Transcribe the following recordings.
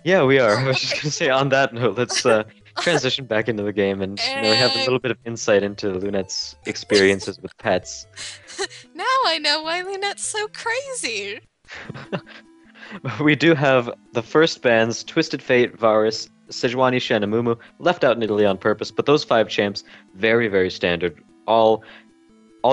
Yeah, we are. I was just gonna say on that note, let's transition back into the game and we have a And little bit of insight into Lunette's experiences with pets. now I know why Lynette's so crazy. We do have the first bands, Twisted Fate, Varus, Sejuani, Shen, and Mumu, left out in Italy on purpose, but those five champs, very, very standard. All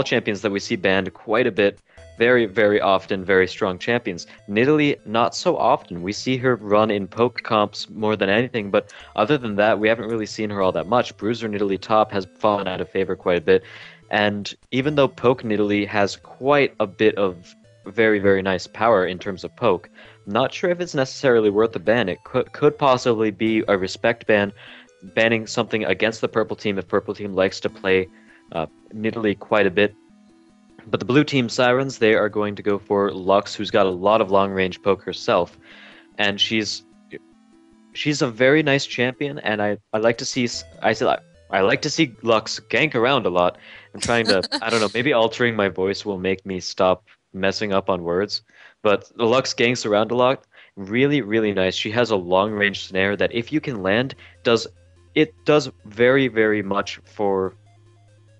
champions that we see banned quite a bit, very, very often, very strong champions. Nidalee, not so often. We see her run in poke comps more than anything, but other than that, we haven't really seen her all that much. Bruiser Nidalee top has fallen out of favor quite a bit, and even though poke Nidalee has quite a bit of very, very nice power in terms of poke, not sure if it's necessarily worth a ban. It could possibly be a respect ban, banning something against the purple team if purple team likes to play Nidalee quite a bit. But the blue team Sirens, they are going to go for Lux, who's got a lot of long range poke herself, and she's a very nice champion, and I like to see I like to see Lux gank around a lot. I'm trying to I don't know, maybe altering my voice will make me stop messing up on words, but the Lux ganks around a lot. Really, really nice. She has a long range snare that if you can land, does it does very, very much for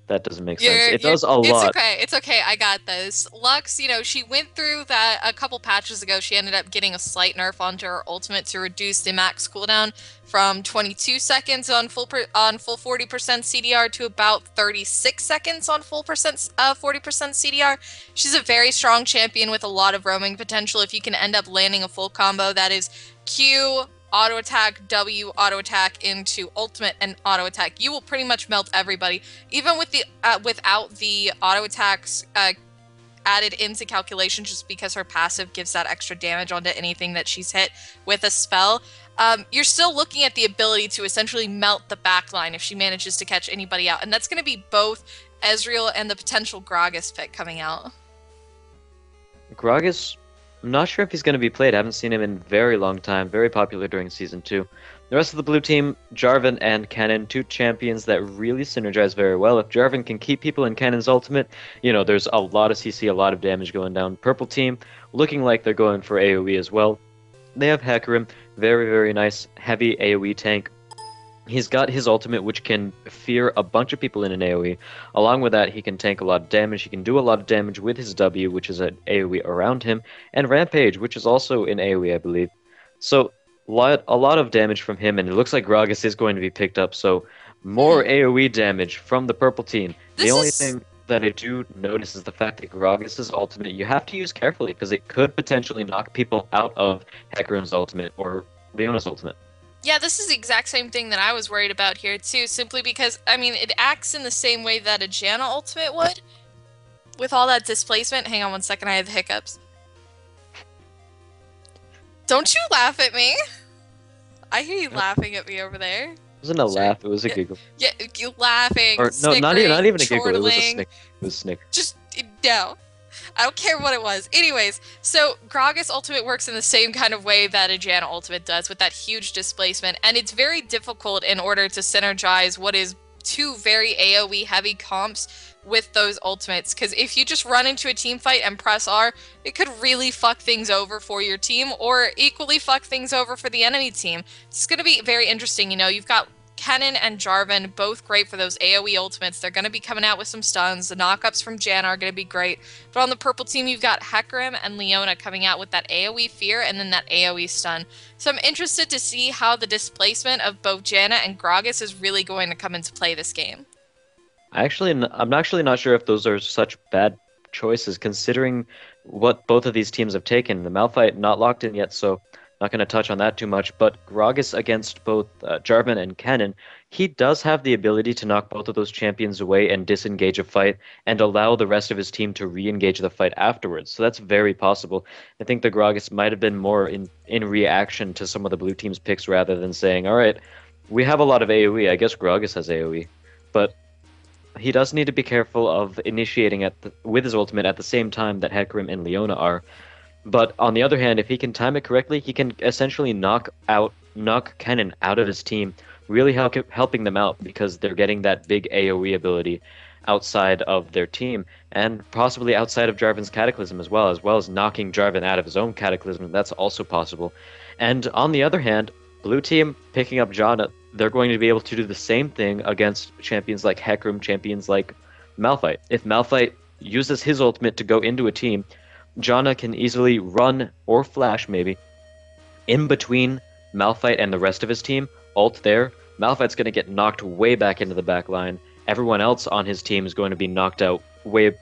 that doesn't make sense. It does a It's lot. okay. It's okay. I got this. Lux, she went through that a couple patches ago. She ended up getting a slight nerf onto her ultimate to reduce the max cooldown from 22 seconds on full 40% CDR to about 36 seconds on full 40% CDR. She's a very strong champion with a lot of roaming potential. If you can end up landing a full combo that is Q auto attack, W auto attack into ultimate and auto attack, you will pretty much melt everybody. Even with the without the auto attacks added into calculation, just because her passive gives that extra damage onto anything that she's hit with a spell, you're still looking at the ability to essentially melt the backline if she manages to catch anybody out, and that's going to be both Ezreal and the potential Gragas pick coming out. Gragas, I'm not sure if he's going to be played. I haven't seen him in a very long time. Very popular during Season 2. The rest of the blue team, Jarvan and Cannon, two champions that really synergize very well. If Jarvan can keep people in Cannon's ultimate, there's a lot of CC, a lot of damage going down. Purple team, looking like they're going for AoE as well. They have Hecarim, very, very nice, heavy AoE tank. He's got his ultimate, which can fear a bunch of people in an AoE. Along with that, he can tank a lot of damage. He can do a lot of damage with his W, which is an AoE around him, and Rampage, which is also an AoE, I believe. So, a lot of damage from him, and it looks like Gragas is going to be picked up, so more Hmm. AoE damage from the purple team. The This only is thing that I do notice is the fact that Gragas' ultimate, you have to use carefully, because it could potentially knock people out of Hecarim's ultimate, or Leona's ultimate. Yeah, this is the exact same thing that I was worried about here too, simply because, I mean, it acts in the same way that a Janna ultimate would, with all that displacement. Hang on one second, I have the hiccups. Don't you laugh at me! I hear you laughing at me over there. It wasn't a Sorry. laugh, it was a Yeah, giggle. yeah, you laughing, Or no, not snickering, even a giggle. It was a chortling. snick. It was a snick. Just, no. I don't care what it was. Anyways, so Gragas ultimate works in the same kind of way that a Janna ultimate does, with that huge displacement, and it's very difficult in order to synergize what is two very AoE heavy comps with those ultimates, because if you just run into a team fight and press R, it could really fuck things over for your team, or equally fuck things over for the enemy team. It's going to be very interesting. You've got Kennen and Jarvan, both great for those AoE ultimates. They're going to be coming out with some stuns. The knockups from Janna are going to be great. But on the purple team, you've got Hecarim and Leona coming out with that AoE fear and then that AoE stun. So I'm interested to see how the displacement of both Janna and Gragas is really going to come into play this game. I'm actually not sure if those are such bad choices, considering what both of these teams have taken. The Malphite not locked in yet, so not going to touch on that too much. But Gragas against both Jarvan and Cannon, he does have the ability to knock both of those champions away and disengage a fight and allow the rest of his team to re-engage the fight afterwards. So that's very possible. I think the Gragas might have been more in reaction to some of the blue team's picks rather than saying, all right, we have a lot of AoE. I guess Gragas has AoE. But he does need to be careful of initiating with his ultimate at the same time that Hecarim and Leona are. But on the other hand, if he can time it correctly, he can essentially knock Kennen out of his team, really helping them out because they're getting that big AoE ability outside of their team and possibly outside of Jarvan's Cataclysm as well as knocking Jarvan out of his own Cataclysm. That's also possible. And on the other hand, blue team picking up Janna, they're going to be able to do the same thing against champions like Hecarim, champions like Malphite. If Malphite uses his ultimate to go into a team, Janna can easily run or flash maybe in between Malphite and the rest of his team, ult there. Malphite's going to get knocked way back into the back line. Everyone else on his team is going to be knocked out way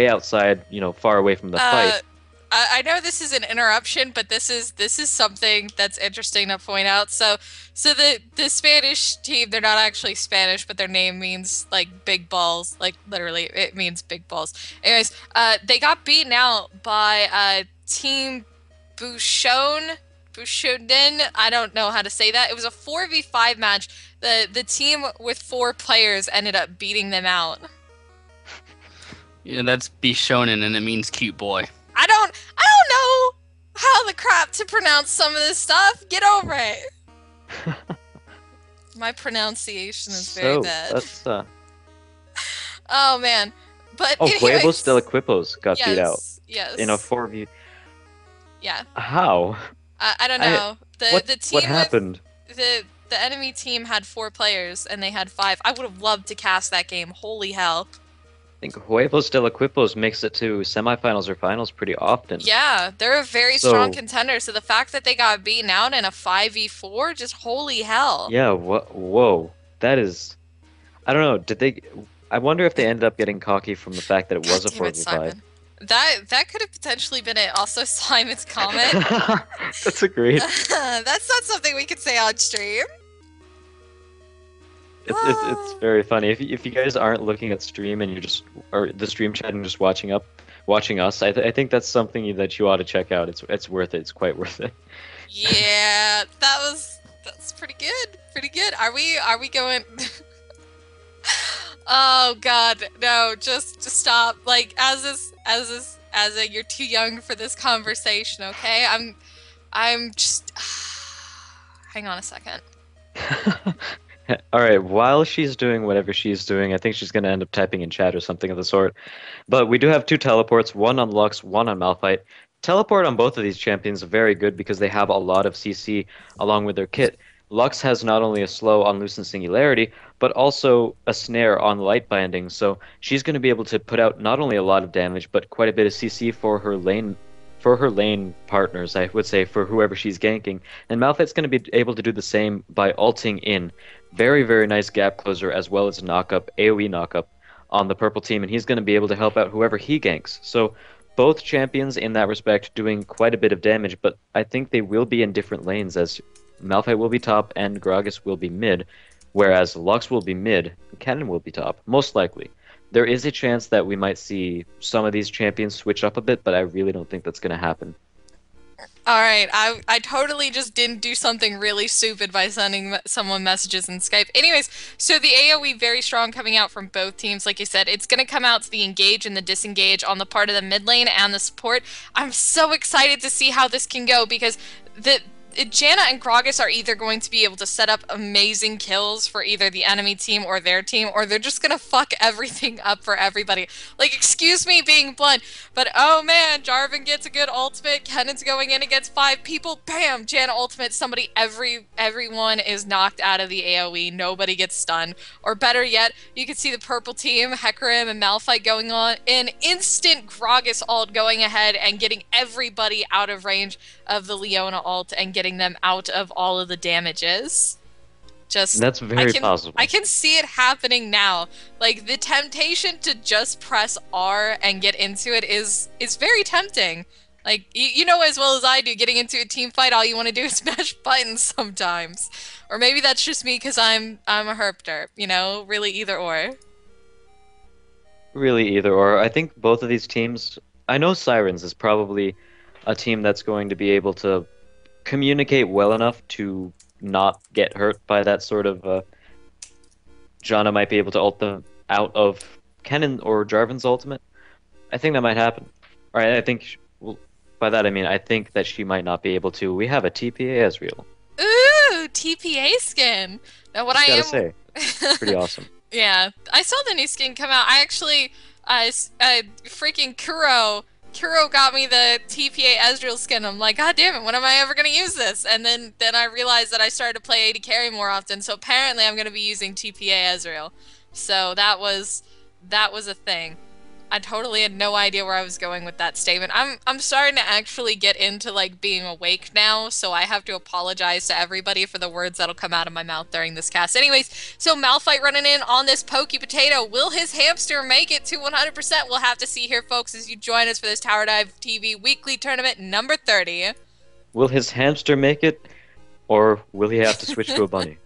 outside, far away from the fight. I know this is an interruption, but this is something that's interesting to point out. So the Spanish team, they're not actually Spanish, but their name means like big balls, like literally it means big balls. Anyways, they got beaten out by Team Bouchon. Bushoden, I don't know how to say that. It was a 4v5 match. The team with 4 players ended up beating them out. Yeah, that's Bishonen, and it means cute boy. I don't know how the crap to pronounce some of this stuff. Get over it. My pronunciation is very bad. That's Oh man. But Huevos de Equipos got beat out. Yes. In a 4v. Yeah. How? I don't know. The team what happened? The enemy team had 4 players and they had 5. I would have loved to cast that game. Holy hell. I think Huevos de Equipos makes it to semifinals or finals pretty often. Yeah, they're a very strong contender. So the fact that they got beaten out in a 5v4, just holy hell. Yeah, whoa. That is... I don't know, I wonder if they ended up getting cocky from the fact that it was a 4v5. That could have potentially been it. Also, Simon's comment. That's agreed. That's not something we could say on stream. It's very funny. If you guys aren't looking at stream and or the stream chat and just watching us, I think that's something that you ought to check out. It's worth it. It's quite worth it. Yeah, that's pretty good. Pretty good. Are we going? Oh God, no! Just stop. Like you're too young for this conversation. Okay, I'm just. Hang on a second. All right, while she's doing whatever she's doing, I think she's going to end up typing in chat or something of the sort. But we do have 2 teleports, one on Lux, one on Malphite. Teleport on both of these champions are very good because they have a lot of CC along with their kit. Lux has not only a slow on Lucent Singularity, but also a snare on Light Binding, so she's going to be able to put out not only a lot of damage, but quite a bit of CC for her lane partners, I would say, for whoever she's ganking. And Malphite's going to be able to do the same by ulting in. Very, very nice gap closer as well as a knockup, AoE knockup on the purple team, and he's going to be able to help out whoever he ganks. So both champions in that respect doing quite a bit of damage, but I think they will be in different lanes, as Malphite will be top and Gragas will be mid, whereas Lux will be mid, and Kennen will be top, most likely. There is a chance that we might see some of these champions switch up a bit, but I really don't think that's going to happen. All right, I totally just didn't do something really stupid by sending someone messages in Skype. Anyways, so the AoE very strong coming out from both teams. Like you said, it's going to come out to the engage and the disengage on the part of the mid lane and the support. I'm so excited to see how this can go because Janna and Gragas are either going to be able to set up amazing kills for either the enemy team or their team, or they're just gonna fuck everything up for everybody. Like, excuse me being blunt, but oh man, Jarvan gets a good ultimate, Kennen's going in against 5 people, bam, Janna ultimate, everyone is knocked out of the AoE, nobody gets stunned. Or better yet, you can see the purple team, Hecarim and Malphite going on, an instant Gragas ult going ahead and getting everybody out of range of the Leona ult and getting them out of all of the damages. That's very possible. I can see it happening now. Like, the temptation to just press R and get into it is very tempting. Like, you know as well as I do, getting into a team fight, all you want to do is mash buttons sometimes. Or maybe that's just me because I'm a herp derp, you know? Really either or. Really either or. I think both of these teams... I know Sirens is probably a team that's going to be able to communicate well enough to not get hurt by that sort of Janna might be able to ult them out of Kennen or Jarvan's ultimate. I think that might happen. Alright, I think by that I mean I think that she might not be able to. We have a TPA Ezreal. Ooh, TPA skin. Now what I am say, pretty awesome. Yeah, I saw the new skin come out. I actually freaking Kuro Kuro got me the TPA Ezreal skin. I'm like, God damn it, when am I ever gonna use this? And then I realized that I started to play AD carry more often, so apparently I'm gonna be using TPA Ezreal. So that was a thing. I totally had no idea where I was going with that statement. I'm starting to actually get into like being awake now, so I have to apologize to everybody for the words that'll come out of my mouth during this cast. Anyways, so Malphite running in on this pokey potato. Will his hamster make it to 100%? We'll have to see here, folks, as you join us for this Tower Dive TV Weekly Tournament number 30. Will his hamster make it, or will he have to switch to a bunny?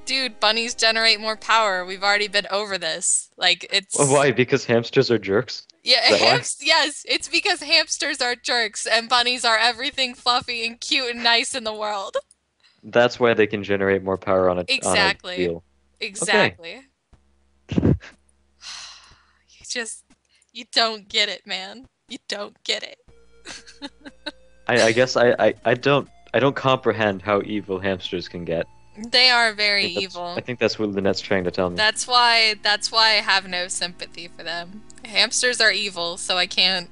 Dude, bunnies generate more power. We've already been over this. Like, it's... Well, why? Because hamsters are jerks? Yeah, Is that why? yes, it's because hamsters are jerks and bunnies are everything fluffy and cute and nice in the world. That's why they can generate more power on a Exactly. wheel. Exactly. You don't get it, man. You don't get it. I guess I don't comprehend how evil hamsters can get. They are very evil. I think that's what Lynette's trying to tell me. That's why I have no sympathy for them. Hamsters are evil, so I can't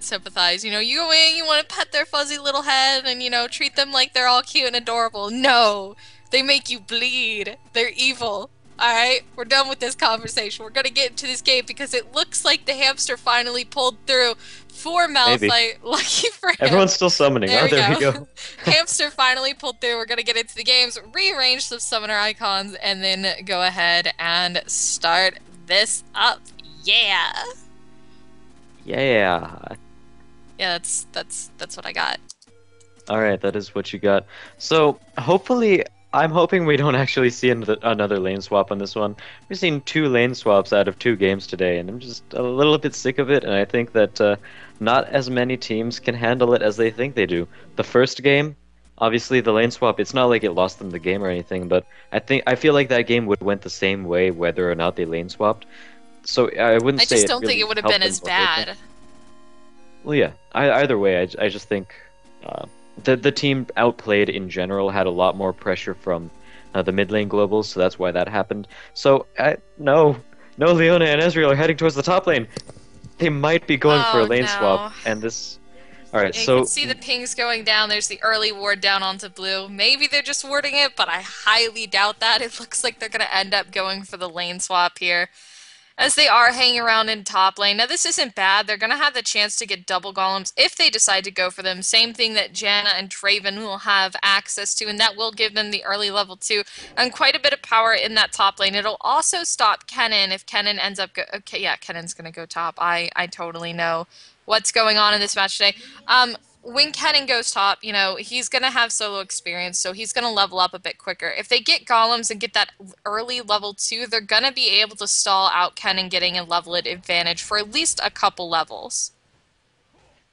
sympathize. You know, you go in, you want to pet their fuzzy little head and, you know, treat them like they're all cute and adorable. No, they make you bleed. They're evil. Alright, we're done with this conversation. We're gonna get into this game because it looks like the hamster finally pulled through for Malphite. Maybe. Lucky for him. Everyone's still summoning. There we go. Hamster finally pulled through. We're gonna get into the games, rearrange some summoner icons, and then go ahead and start this up. Yeah. Yeah. Yeah, that's what I got. All right, that is what you got. So hopefully, I'm hoping we don't actually see another lane swap on this one. We've seen 2 lane swaps out of 2 games today, and I'm just a little bit sick of it. And I think that not as many teams can handle it as they think they do. The first game, obviously the lane swap, it's not like it lost them the game or anything, but I feel like that game would went the same way whether or not they lane swapped. So I wouldn't say I just it don't really think it would have helped been them as or hurt them. bad. Well, yeah. Either way, I just think the team outplayed in general, had a lot more pressure from the mid lane globals, so that's why that happened. So no, Leona and Ezreal are heading towards the top lane. They might be going for a lane swap, and this. All right, You so can see the pings going down. There's the early ward down onto blue. Maybe they're just warding it, but I highly doubt that. It looks like they're going to end up going for the lane swap here, as they are hanging around in top lane. Now, this isn't bad. They're going to have the chance to get double golems if they decide to go for them. Same thing that Janna and Draven will have access to, and that will give them the early level 2 and quite a bit of power in that top lane. It'll also stop Kennen if Kennen ends up... Okay, yeah, Kennen's going to go top. I totally know what's going on in this match today. When Kennen goes top, you know, he's going to have solo experience, so he's going to level up a bit quicker. If they get golems and get that early level 2, they're going to be able to stall out Kennen getting a level advantage for at least a couple levels.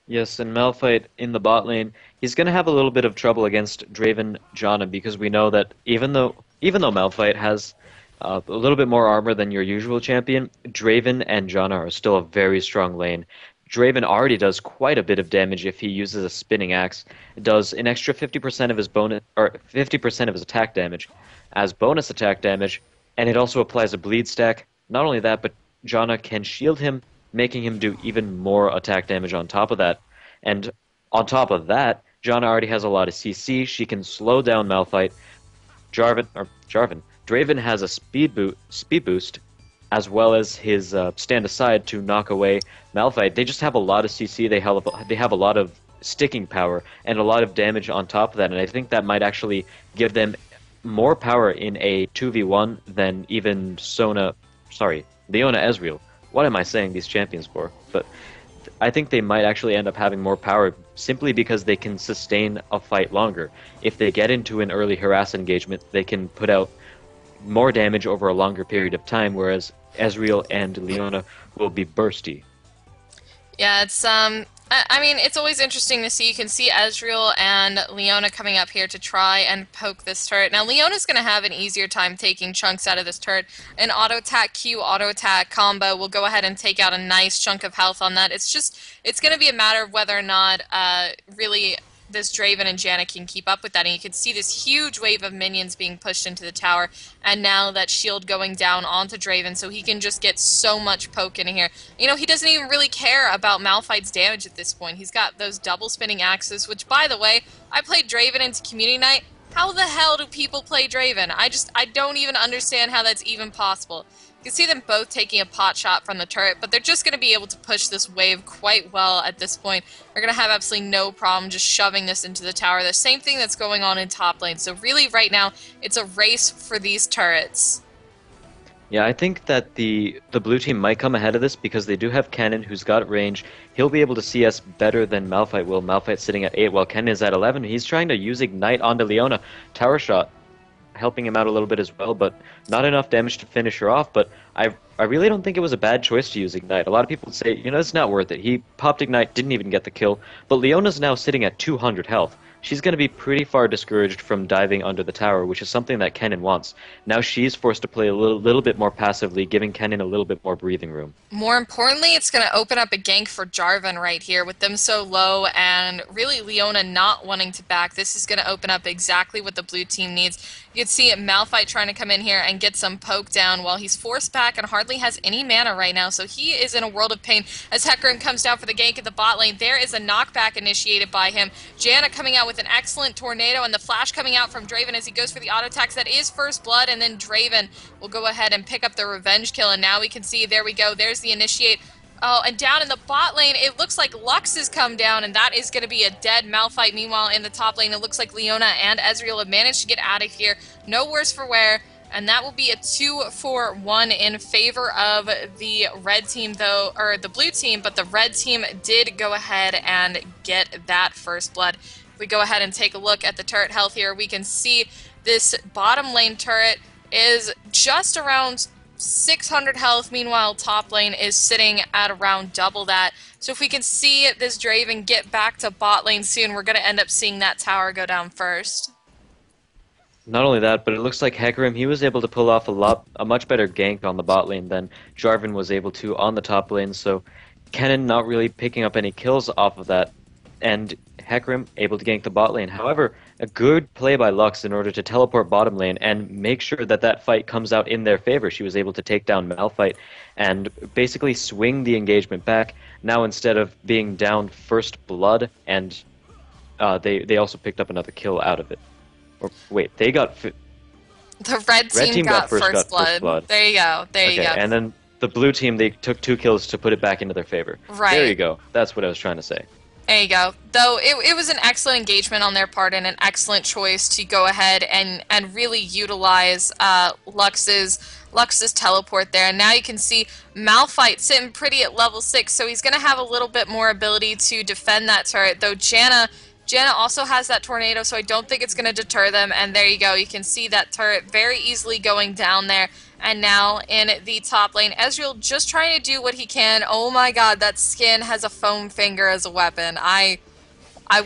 yes, and Malphite in the bot lane, he's going to have a little bit of trouble against Draven Janna, because we know that even though Malphite has a little bit more armor than your usual champion, Draven and Janna are still a very strong lane. Draven already does quite a bit of damage if he uses a spinning axe. It does an extra 50% of his bonus, or 50% of his attack damage as bonus attack damage, and it also applies a bleed stack. Not only that, but Janna can shield him, making him do even more attack damage on top of that. And on top of that, Janna already has a lot of CC. She can slow down Malphite. Draven has a speed boost, as well as his stand aside to knock away Malphite. They just have a lot of CC, they have a lot of sticking power, and a lot of damage on top of that, and I think that might actually give them more power in a 2v1 than even Leona Ezreal. What am I saying these champions for? But I think they might actually end up having more power simply because they can sustain a fight longer. If they get into an early harass engagement, they can put out more damage over a longer period of time, whereas Ezreal and Leona will be bursty. Yeah, it's I mean, it's always interesting to see. You can see Ezreal and Leona coming up here to try and poke this turret. Now, Leona's going to have an easier time taking chunks out of this turret. An auto-attack Q, auto-attack combo will go ahead and take out a nice chunk of health on that. It's going to be a matter of whether or not really this Draven and Janna can keep up with that. And you can see this huge wave of minions being pushed into the tower, and now that shield going down onto Draven, so he can just get so much poke in here. You know, he doesn't even really care about Malphite's damage at this point. He's got those double spinning axes, which, by the way, I played Draven into Community Night. How the hell do people play Draven? I don't even understand how that's even possible. You can see them both taking a pot shot from the turret, but they're just going to be able to push this wave quite well at this point. They're going to have absolutely no problem just shoving this into the tower. The same thing that's going on in top lane. So really right now, it's a race for these turrets. Yeah, I think that the blue team might come ahead of this because they do have Kennen, who's got range. He'll be able to see us better than Malphite will. Malphite's sitting at 8 while Kennen is at 11. He's trying to use Ignite onto Leona. Tower shot helping him out a little bit as well, but not enough damage to finish her off. But I really don't think it was a bad choice to use Ignite. A lot of people say, you know, it's not worth it. He popped Ignite, didn't even get the kill. But Leona's now sitting at 200 health. She's going to be pretty far discouraged from diving under the tower, which is something that Kennen wants. Now she's forced to play a little bit more passively, giving Kennen a little bit more breathing room. More importantly, it's going to open up a gank for Jarvan right here with them so low and really Leona not wanting to back. This is going to open up exactly what the blue team needs. You can see Malphite trying to come in here and get some poke down while he's forced back and hardly has any mana right now, so he is in a world of pain as Hecarim comes down for the gank at the bot lane. There is a knockback initiated by him. Janna coming out with an excellent tornado and the flash coming out from Draven as he goes for the auto attacks. That is first blood, and then Draven will go ahead and pick up the revenge kill, and now we can see, there we go, there's the initiate. Oh, and down in the bot lane, it looks like Lux has come down, and that is going to be a dead Malphite. Meanwhile, in the top lane, it looks like Leona and Ezreal have managed to get out of here. No worse for wear, and that will be a 2-for-1 in favor of the red team, though, or the blue team, but the red team did go ahead and get that first blood. If we go ahead and take a look at the turret health here, we can see this bottom lane turret is just around 600 health. Meanwhile, top lane is sitting at around double that. So if we can see this Draven get back to bot lane soon, we're going to end up seeing that tower go down first. Not only that, but it looks like Hecarim, he was able to pull off a much better gank on the bot lane than Jarvan was able to on the top lane, so Kennen not really picking up any kills off of that, and Hecarim able to gank the bot lane. However, a good play by Lux in order to teleport bottom lane and make sure that that fight comes out in their favor. She was able to take down Malphite and basically swing the engagement back. Now instead of being down first blood, and they also picked up another kill out of it. Or wait, they got... The red team got first blood. There you go. There you go. And then the blue team, they took 2 kills to put it back into their favor. Right. There you go. That's what I was trying to say. There you go. Though it was an excellent engagement on their part and an excellent choice to go ahead and really utilize Lux's teleport there. And now you can see Malphite sitting pretty at level 6, so he's going to have a little bit more ability to defend that turret. Though Janna also has that tornado, so I don't think it's going to deter them. And there you go. You can see that turret very easily going down there. And now in the top lane, Ezreal just trying to do what he can. Oh my god, that skin has a foam finger as a weapon. I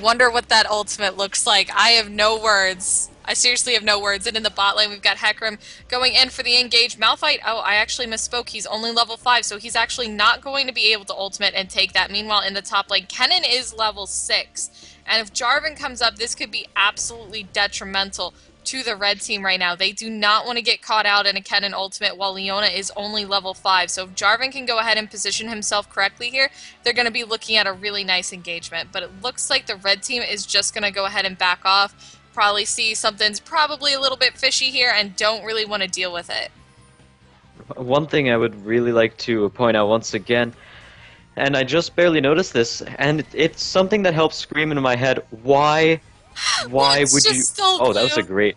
wonder what that ultimate looks like. I have no words. I seriously have no words. And in the bot lane, we've got Hecarim going in for the engage. Malphite, oh, I actually misspoke. He's only level 5, so he's actually not going to be able to ultimate and take that. Meanwhile, in the top lane, Kennen is level 6. And if Jarvan comes up, this could be absolutely detrimental to the red team right now. They do not want to get caught out in a Kennen ultimate while Leona is only level 5. So if Jarvan can go ahead and position himself correctly here, they're going to be looking at a really nice engagement. But it looks like the red team is just going to go ahead and back off. Probably see something's probably a little bit fishy here and don't really want to deal with it. One thing I would really like to point out once again, and I just barely noticed this, and it's something that helps scream into my head, why would you... Oh, that was a great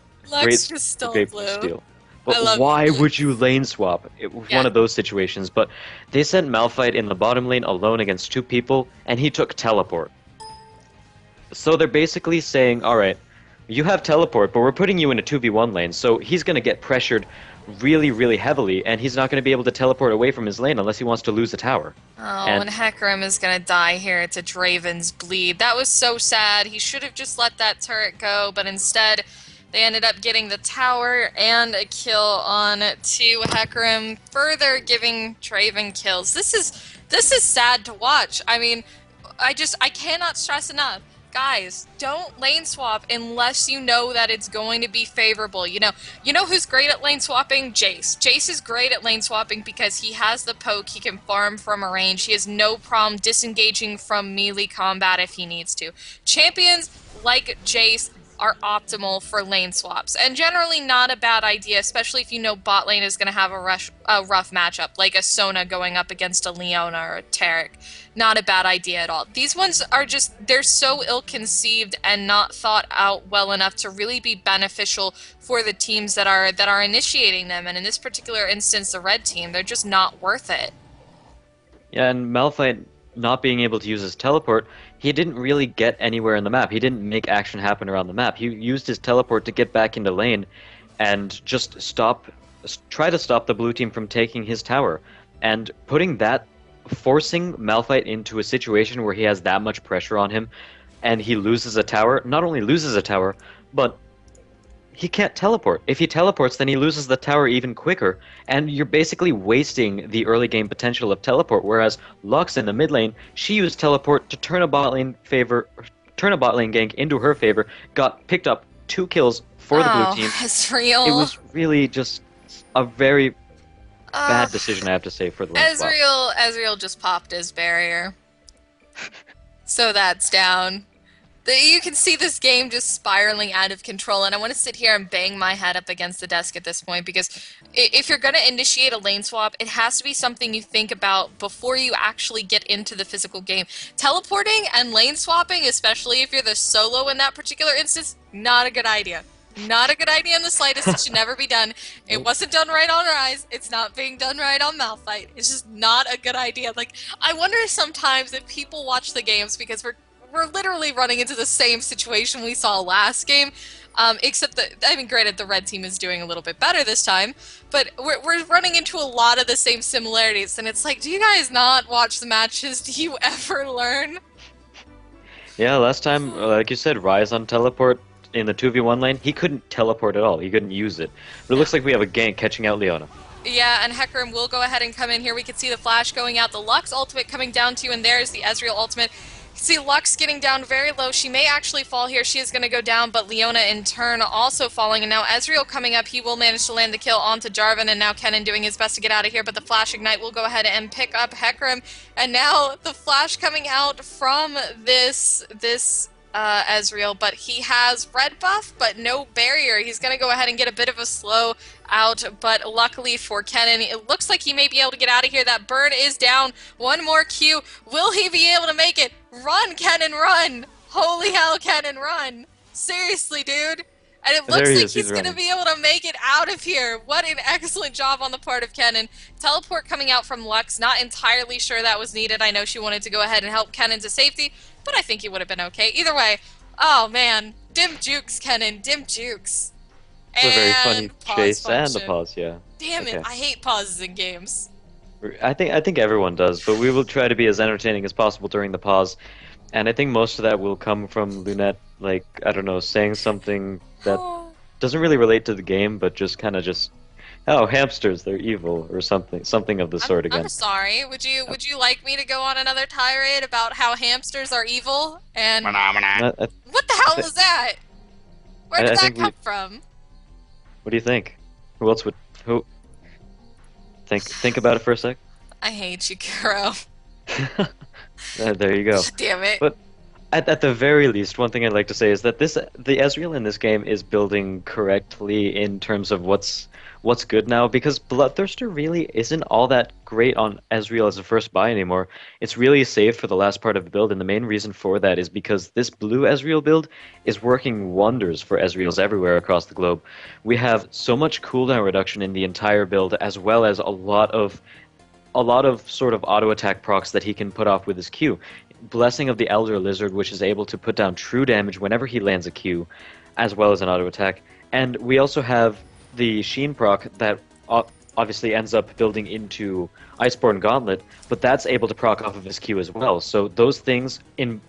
steal. But why would you lane swap? It was one of those situations, but they sent Malphite in the bottom lane alone against 2 people, and he took teleport. So they're basically saying, alright, you have teleport, but we're putting you in a 2v1 lane, so he's going to get pressured really, really heavily, and he's not going to be able to teleport away from his lane unless he wants to lose the tower. Oh, and Hecarim is going to die here. It's a Draven's bleed. That was so sad. He should have just let that turret go, but instead they ended up getting the tower and a kill on to Hecarim, further giving Draven kills. This is sad to watch. I mean, I cannot stress enough. guys, don't lane swap unless you know that it's going to be favorable. You know who's great at lane swapping? Jace. Jace is great at lane swapping because he has the poke, he can farm from a range, he has no problem disengaging from melee combat if he needs to. Champions like Jace are optimal for lane swaps, and generally not a bad idea, especially if you know bot lane is going to have a rough matchup, like a Sona going up against a Leona or a Taric. Not a bad idea at all. These ones are just, they're so ill-conceived and not thought out well enough to really be beneficial for the teams that are initiating them, and in this particular instance, the red team, they're just not worth it. Yeah, and Malphite not being able to use his teleport, he didn't really get anywhere in the map. He didn't make action happen around the map. He used his teleport to get back into lane and just try to stop the blue team from taking his tower. And forcing Malphite into a situation where he has that much pressure on him and he loses a tower, not only loses a tower, but he can't teleport. If he teleports, then he loses the tower even quicker, and you're basically wasting the early game potential of teleport, whereas Lux in the mid lane, she used teleport to turn a bot lane gank into her favor, got picked up 2 kills for the blue team. Ezreal. It was really just a very bad decision, I have to say, for the lane swap. Ezreal just popped his barrier. So that's down. You can see this game just spiraling out of control, and I want to sit here and bang my head up against the desk at this point, because if you're going to initiate a lane swap, it has to be something you think about before you actually get into the physical game. Teleporting and lane swapping, especially if you're the solo in that particular instance, not a good idea. Not a good idea in the slightest. It should never be done. It wasn't done right on Ryze. It's not being done right on Malphite. It's just not a good idea. Like, I wonder sometimes if people watch the games, because we're literally running into the same situation we saw last game, except that, I mean, granted, the red team is doing a little bit better this time, but we're running into a lot of the same similarities, and it's like, do you guys not watch the matches? Do you ever learn? Yeah, last time, like you said, Ryze on teleport in the 2v1 lane, he couldn't teleport at all. He couldn't use it. But it looks like we have a gank catching out Leona. Yeah, and Hecarim will go ahead and come in here. We can see the flash going out, the Lux ultimate coming down to you, and there's the Ezreal ultimate. See Lux getting down very low. She may actually fall here. She is going to go down, but Leona in turn also falling. And now Ezreal coming up. He will manage to land the kill onto Jarvan, and now Kennen doing his best to get out of here, but the Flash Ignite will go ahead and pick up Hecarim. And now the Flash coming out from this Ezreal, but he has red buff, but no barrier. He's going to go ahead and get a bit of a slow out, but luckily for Kennen, it looks like he may be able to get out of here. That burn is down. One more Q. Will he be able to make it? Run, Kennen, run! Holy hell, Kennen, run! Seriously, dude. And it looks like he's going to be able to make it out of here. What an excellent job on the part of Kennen. Teleport coming out from Lux. Not entirely sure that was needed. I know she wanted to go ahead and help Kennen to safety, but I think he would have been okay. Either way, oh man. Dim jukes, Kennen. Dim jukes. It's a very funny chase and the pause, yeah. Damn it, I hate pauses in games. I think everyone does, but we will try to be as entertaining as possible during the pause. And I think most of that will come from Lunette, like, I don't know, saying something that doesn't really relate to the game, but just kind of oh, hamsters, they're evil, or something of the sort again. I'm sorry. Would you like me to go on another tirade about how hamsters are evil? And what the hell was that? Where did that come from? What do you think? Who else would think about it for a sec? I hate you, Kuro. There you go. Damn it. But at the very least, one thing I'd like to say is that the Ezreal in this game is building correctly in terms of what's good now, because Bloodthirster really isn't all that great on Ezreal as a first buy anymore. It's really safe for the last part of the build, and the main reason for that is because this blue Ezreal build is working wonders for Ezreals everywhere across the globe. We have so much cooldown reduction in the entire build, as well as a lot of sort of auto attack procs that he can put off with his Q. Blessing of the Elder Lizard, which is able to put down true damage whenever he lands a Q, as well as an auto attack. And we also have the Sheen proc that obviously ends up building into Iceborne Gauntlet, but that's able to proc off of his Q as well. So those things,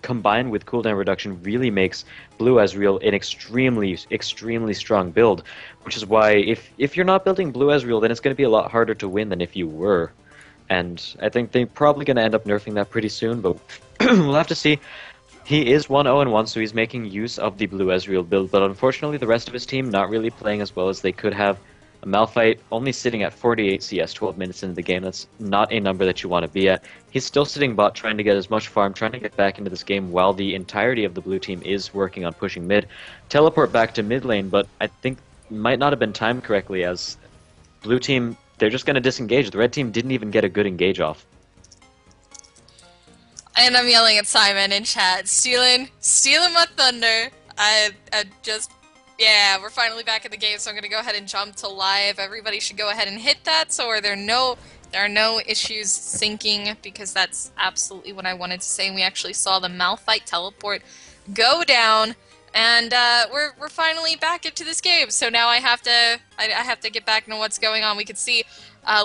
combined with cooldown reduction, really makes Blue Ezreal an extremely, extremely strong build, which is why if you're not building Blue Ezreal, then it's going to be a lot harder to win than if you were. And I think they're probably going to end up nerfing that pretty soon, but we'll have to see. He is 1-0-1, so he's making use of the blue Ezreal build, but unfortunately the rest of his team not really playing as well as they could have. A Malphite only sitting at 48 CS 12 minutes into the game. That's not a number that you want to be at. He's still sitting bot trying to get as much farm, trying to get back into this game while the entirety of the blue team is working on pushing mid. Teleport back to mid lane, but I think might not have been timed correctly as blue team, they're just going to disengage. The red team didn't even get a good engage off. And I'm yelling at Simon in chat, stealing my thunder. I just, yeah, we're finally back in the game, so I'm gonna go ahead and jump to live. Everybody should go ahead and hit that, so there are no issues syncing, because that's absolutely what I wanted to say. And we actually saw the Malphite teleport go down, and we're finally back into this game. So now I have to get back into what's going on. We could see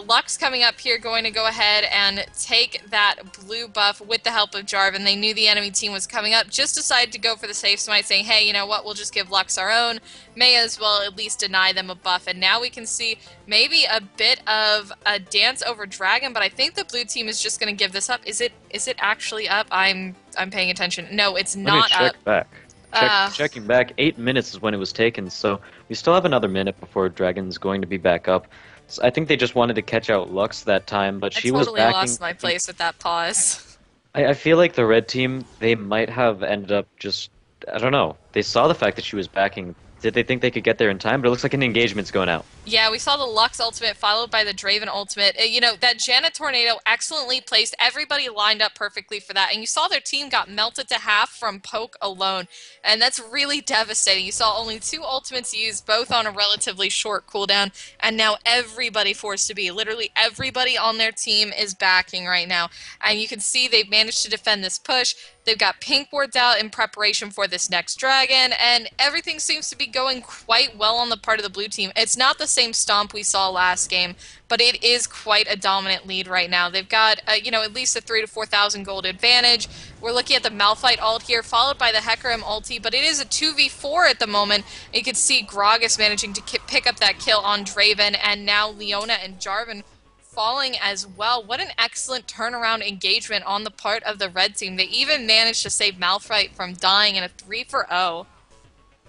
Lux coming up here, going to go ahead and take that blue buff with the help of Jarvan. They knew the enemy team was coming up, just decided to go for the safe smite, saying, hey, you know what, we'll just give Lux our own. May as well at least deny them a buff. And now we can see maybe a bit of a dance over Dragon, but I think the blue team is just going to give this up. Is it actually up? I'm paying attention. No, it's not up. Let me check back. Checking back, 8 minutes is when it was taken, so we still have another minute before Dragon's going to be back up. So I think they just wanted to catch out Lux that time, but she was backing. I totally lost my place with that pause. I feel like the red team, they might have ended up just, I don't know. They saw the fact that she was backing. Did they think they could get there in time? But it looks like an engagement's going out. Yeah, we saw the Lux ultimate followed by the Draven ultimate. You know, that Janna Tornado excellently placed. Everybody lined up perfectly for that. And you saw their team got melted to half from poke alone. And that's really devastating. You saw only 2 ultimates used, both on a relatively short cooldown. And now everybody forced to be. Literally everybody on their team is backing right now. And you can see they've managed to defend this push. They've got pink wards out in preparation for this next dragon, and everything seems to be going quite well on the part of the blue team. It's not the same stomp we saw last game, but it is quite a dominant lead right now. They've got, you know, at least a 3,000 to 4,000 gold advantage. We're looking at the Malphite ult here, followed by the Hecarim ulti, but it is a 2v4 at the moment. You can see Gragas managing to pick up that kill on Draven, and now Leona and Jarvan falling as well. What an excellent turnaround engagement on the part of the red team. They even managed to save Malphite from dying in a 3-for-0.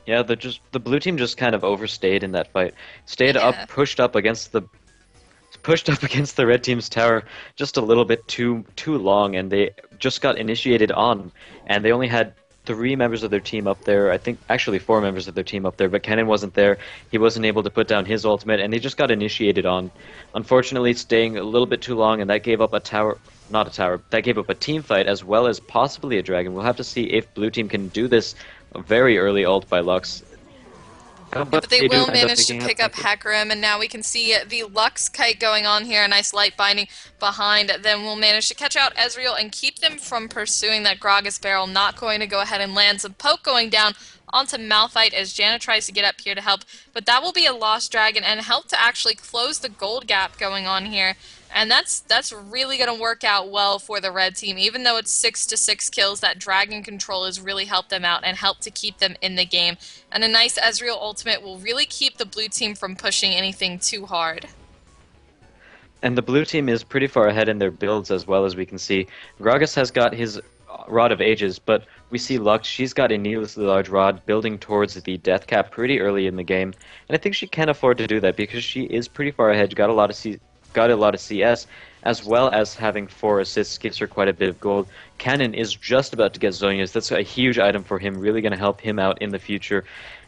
Yeah, the blue team just kind of overstayed in that fight. Stayed up, pushed up against the red team's tower just a little bit too long, and they just got initiated on. And they only had 3 members of their team up there. I think actually 4 members of their team up there, but Kennen wasn't there. He wasn't able to put down his ultimate, and they just got initiated on. Unfortunately, staying a little bit too long, and that gave up that gave up a team fight as well as possibly a dragon. We'll have to see if blue team can do this very early ult by Lux. But they will manage to pick up Hecarim, and now we can see the Lux kite going on here, a nice light binding behind. Then we'll manage to catch out Ezreal and keep them from pursuing that Gragas barrel. Not going to go ahead and land some poke going down onto Malphite as Janna tries to get up here to help. But that will be a lost dragon and help to actually close the gold gap going on here. And that's really going to work out well for the red team. Even though it's 6-6 kills, that dragon control has really helped them out and helped to keep them in the game. And a nice Ezreal ultimate will really keep the blue team from pushing anything too hard. And the blue team is pretty far ahead in their builds as well, as we can see. Gragas has got his Rod of Ages, but we see Lux, she's got a needlessly large rod building towards the death cap pretty early in the game. And I think she can afford to do that because she is pretty far ahead, got a lot of CS, as well as having 4 assists gives her quite a bit of gold. Kennen is just about to get Zhonya's. That's a huge item for him, really going to help him out in the future.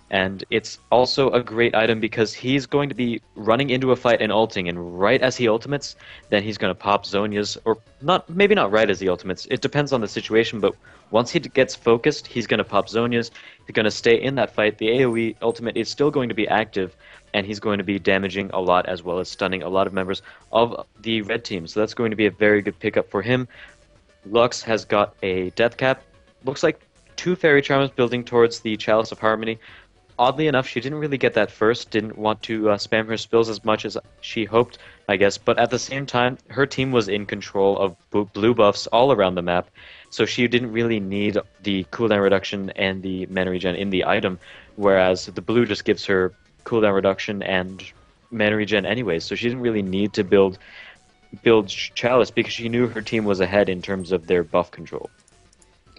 And it's also a great item because he's going to be running into a fight and ulting, and right as he ultimates, then he's going to pop Zhonya's, or maybe not right as he ultimates. It depends on the situation, but once he gets focused, he's going to pop Zhonya's. He's going to stay in that fight. The AoE ultimate is still going to be active, and he's going to be damaging a lot as well as stunning a lot of members of the red team. So that's going to be a very good pickup for him. Lux has got a death cap. Looks like 2 fairy charms building towards the Chalice of Harmony. Oddly enough, she didn't really get that first, didn't want to spam her spills as much as she hoped, I guess. But at the same time, her team was in control of blue buffs all around the map, so she didn't really need the cooldown reduction and the mana regen in the item, whereas the blue just gives her cooldown reduction and mana regen anyways, so she didn't really need to build Chalice because she knew her team was ahead in terms of their buff control.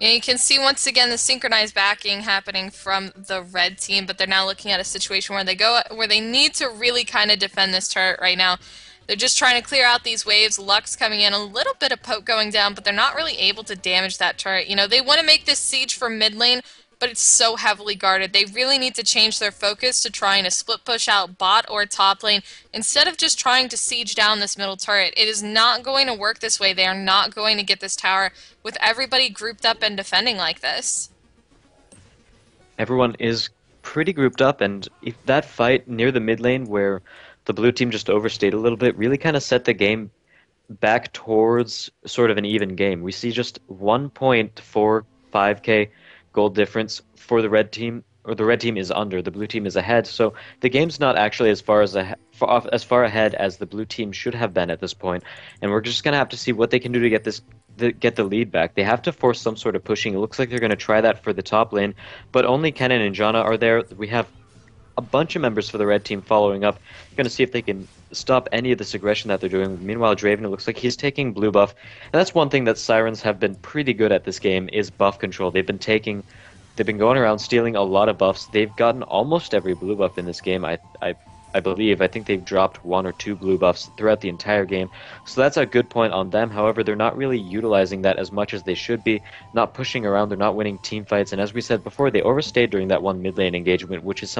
And you can see once again the synchronized backing happening from the red team, but they're now looking at a situation where they need to really kind of defend this turret right now. They're just trying to clear out these waves. Lux coming in, a little bit of poke going down, but they're not really able to damage that turret. You know, they want to make this siege for mid lane, but it's so heavily guarded. They really need to change their focus to trying to split push out bot or top lane instead of just trying to siege down this middle turret. It is not going to work this way. They are not going to get this tower with everybody grouped up and defending like this. Everyone is pretty grouped up, and if that fight near the mid lane where the blue team just overstayed a little bit really kind of set the game back towards sort of an even game. We see just 1.45k gold difference for the red team, or the red team is under, the blue team is ahead. So the game's not actually as far ahead as the blue team should have been at this point, and we're just gonna have to see what they can do to get the lead back. They have to force some sort of pushing. It looks like they're going to try that for the top lane, but only Kennen and Janna are there. We have a bunch of members for the red team following up. Going to see if they can stop any of this aggression that they're doing. Meanwhile, Draven, it looks like he's taking blue buff. And that's one thing that Sirens have been pretty good at this game, is buff control. They've been going around stealing a lot of buffs. They've gotten almost every blue buff in this game, I believe. I think they've dropped 1 or 2 blue buffs throughout the entire game. So that's a good point on them. However, they're not really utilizing that as much as they should be. Not pushing around, they're not winning team fights. And as we said before, they overstayed during that one mid lane engagement, which is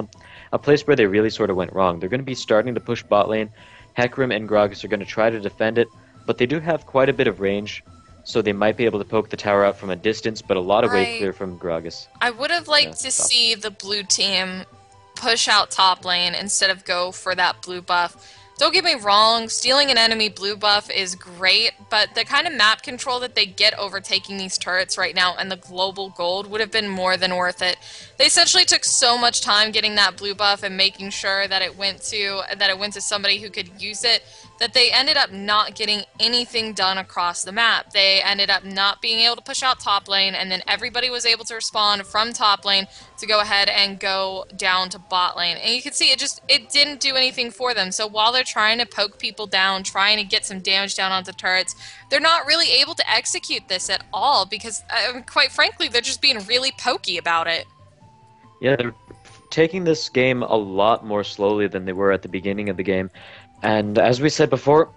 a place where they really sort of went wrong. They're going to be starting to push bot lane. Hecarim and Gragas are going to try to defend it, but they do have quite a bit of range, so they might be able to poke the tower out from a distance, but a lot of way clear from Gragas. I would have liked to see the blue team push out top lane instead of go for that blue buff. Don't get me wrong, stealing an enemy blue buff is great, but the kind of map control that they get over taking these turrets right now and the global gold would have been more than worth it. They essentially took so much time getting that blue buff and making sure that it went to somebody who could use it, that they ended up not getting anything done across the map. They ended up not being able to push out top lane, and then everybody was able to respond from top lane to go ahead and go down to bot lane. And you can see it didn't do anything for them. So while they're trying to poke people down, trying to get some damage down onto turrets, they're not really able to execute this at all because, quite frankly, they're just being really pokey about it. Yeah, they're taking this game a lot more slowly than they were at the beginning of the game. And as we said before,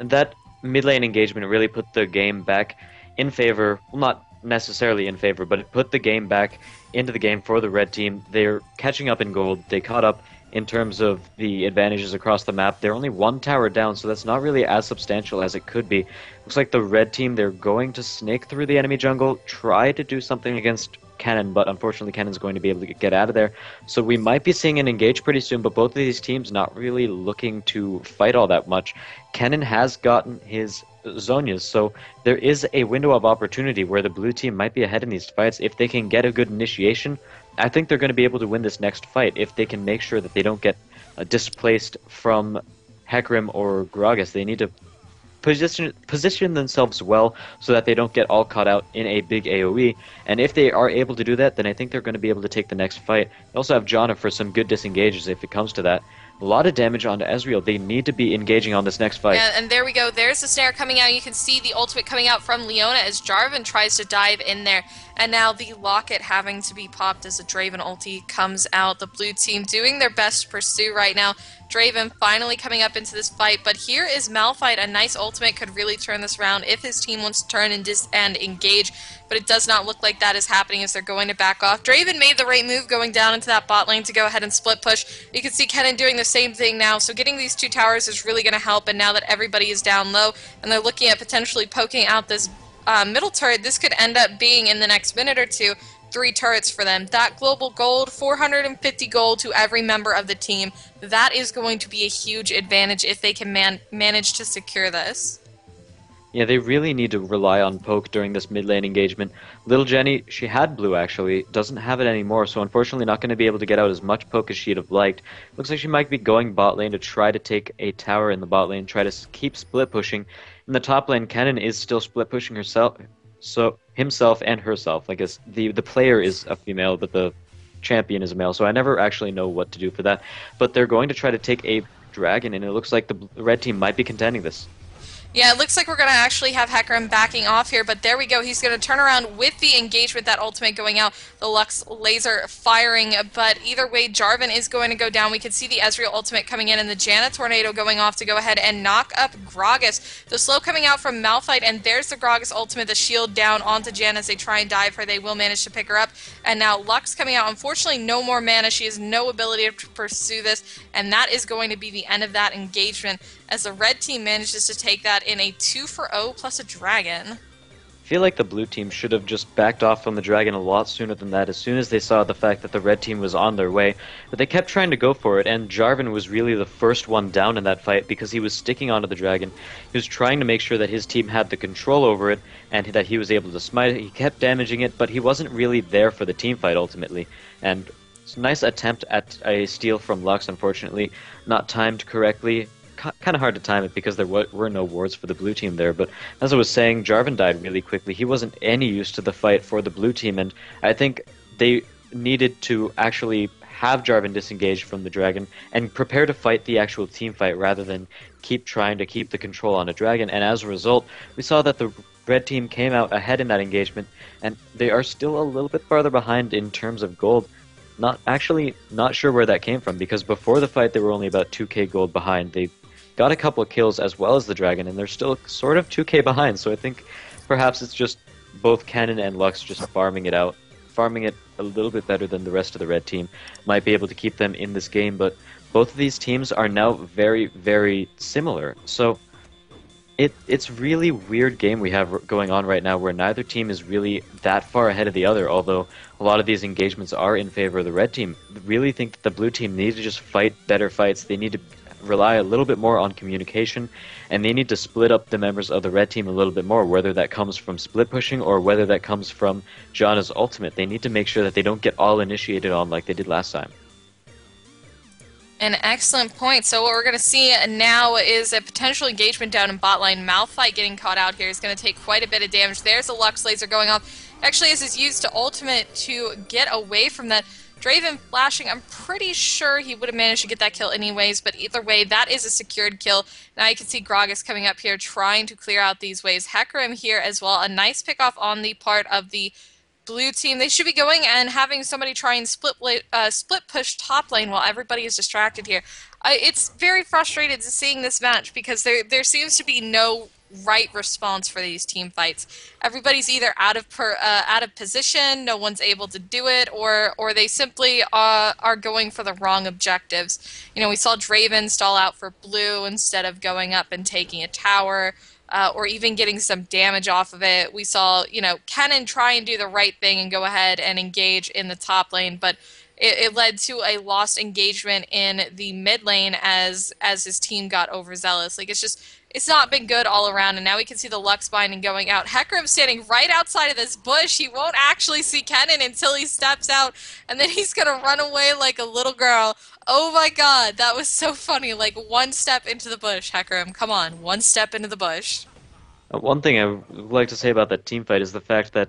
that mid lane engagement really put the game back in favor. Well, not necessarily in favor, but it put the game back into the game for the red team. They're catching up in gold. They caught up in terms of the advantages across the map. They're only 1 tower down, so that's not really as substantial as it could be. Looks like the red team, they're going to snake through the enemy jungle, try to do something against Kennen, but unfortunately Kennen's going to be able to get out of there. So we might be seeing an engage pretty soon, but both of these teams not really looking to fight all that much. Kennen has gotten his Zonias, so there is a window of opportunity where the blue team might be ahead in these fights. If they can get a good initiation, I think they're going to be able to win this next fight if they can make sure that they don't get displaced from Hecarim or Gragas. They need to position themselves well so that they don't get all caught out in a big AoE, and if they are able to do that, then I think they're going to be able to take the next fight. They also have Janna for some good disengages if it comes to that. A lot of damage onto Ezreal. They need to be engaging on this next fight. And there we go. There's the snare coming out. You can see the ultimate coming out from Leona as Jarvan tries to dive in there. And now the locket having to be popped as a Draven ulti comes out. The blue team doing their best to pursue right now. Draven finally coming up into this fight. But here is Malphite. A nice ultimate could really turn this around if his team wants to turn and engage. But it does not look like that is happening as they're going to back off. Draven made the right move going down into that bot lane to go ahead and split push. You can see Kennen doing the same thing now. So getting these 2 towers is really going to help. And now that everybody is down low and they're looking at potentially poking out this middle turret, this could end up being in the next minute or two 3 turrets for them. That global gold, 450 gold to every member of the team. That is going to be a huge advantage if they can manage to secure this. Yeah, they really need to rely on poke during this mid lane engagement. Little Jenny, she had blue actually, doesn't have it anymore, so unfortunately not going to be able to get out as much poke as she'd have liked. Looks like she might be going bot lane to try to take a tower in the bot lane, try to keep split pushing. In the top lane, Kennen is still split pushing himself and herself. I guess the player is a female, but the champion is a male, so I never actually know what to do for that. But they're going to try to take a dragon, and it looks like the red team might be contending this. Yeah, it looks like we're going to actually have Hecarim backing off here, but there we go. He's going to turn around with the engagement, that ultimate going out, the Lux laser firing, but either way, Jarvan is going to go down. We can see the Ezreal ultimate coming in and the Janna Tornado going off to go ahead and knock up Gragas. The slow coming out from Malphite, and there's the Gragas ultimate, the shield down onto Janna as they try and dive her. They will manage to pick her up, and now Lux coming out. Unfortunately, no more mana. She has no ability to pursue this, and that is going to be the end of that engagement, as the red team manages to take that in a 2-for-0 plus a dragon. I feel like the blue team should have just backed off from the dragon a lot sooner than that, as soon as they saw the fact that the red team was on their way. But they kept trying to go for it, and Jarvan was really the first one down in that fight because he was sticking onto the dragon. He was trying to make sure that his team had the control over it and that he was able to smite it. He kept damaging it, but he wasn't really there for the team fight ultimately. And it's a nice attempt at a steal from Lux, unfortunately, not timed correctly. Kind of hard to time it because there were no wards for the blue team there, but as I was saying, Jarvan died really quickly. He wasn't any use to the fight for the blue team, and I think they needed to actually have Jarvan disengage from the dragon and prepare to fight the actual team fight rather than keep trying to keep the control on a dragon. And as a result, we saw that the red team came out ahead in that engagement, and they are still a little bit farther behind in terms of gold. Not sure where that came from, because before the fight they were only about 2k gold behind. They got a couple of kills as well as the dragon, and they're still sort of 2k behind, so I think perhaps it's just both Cannon and Lux just farming it out. Farming it a little bit better than the rest of the red team might be able to keep them in this game, but both of these teams are now very, very similar. So it's really weird game we have going on right now where neither team is really that far ahead of the other, although a lot of these engagements are in favor of the red team. I really think that the blue team needs to just fight better fights. They need to rely a little bit more on communication, and they need to split up the members of the red team a little bit more, whether that comes from split pushing or whether that comes from Janna's ultimate. They need to make sure that they don't get all initiated on like they did last time. An excellent point. So what we're going to see now is a potential engagement down in bot lane. Malphite getting caught out here is going to take quite a bit of damage. There's a Lux laser going off. Actually, this is used to ultimate to get away from that. Draven flashing, I'm pretty sure he would have managed to get that kill anyways, but either way, that is a secured kill. Now you can see Gragas coming up here trying to clear out these waves. Hecarim here as well, a nice pick off on the part of the blue team. They should be going and having somebody try and split push top lane while everybody is distracted here. It's very frustrated seeing this match because there seems to be no right response for these team fights. Everybody's either out of position, no one's able to do it, or they simply are going for the wrong objectives. You know, we saw Draven stall out for blue instead of going up and taking a tower, or even getting some damage off of it. We saw, you know, Kennen try and do the right thing and go ahead and engage in the top lane, but it led to a lost engagement in the mid lane as his team got overzealous. Like, it's not been good all around, and now we can see the Lux binding going out. Hecarim standing right outside of this bush. He won't actually see Kennen until he steps out, and then he's going to run away like a little girl. Oh my god, that was so funny. Like, one step into the bush, Hecarim. Come on, one step into the bush. One thing I would like to say about that team fight is the fact that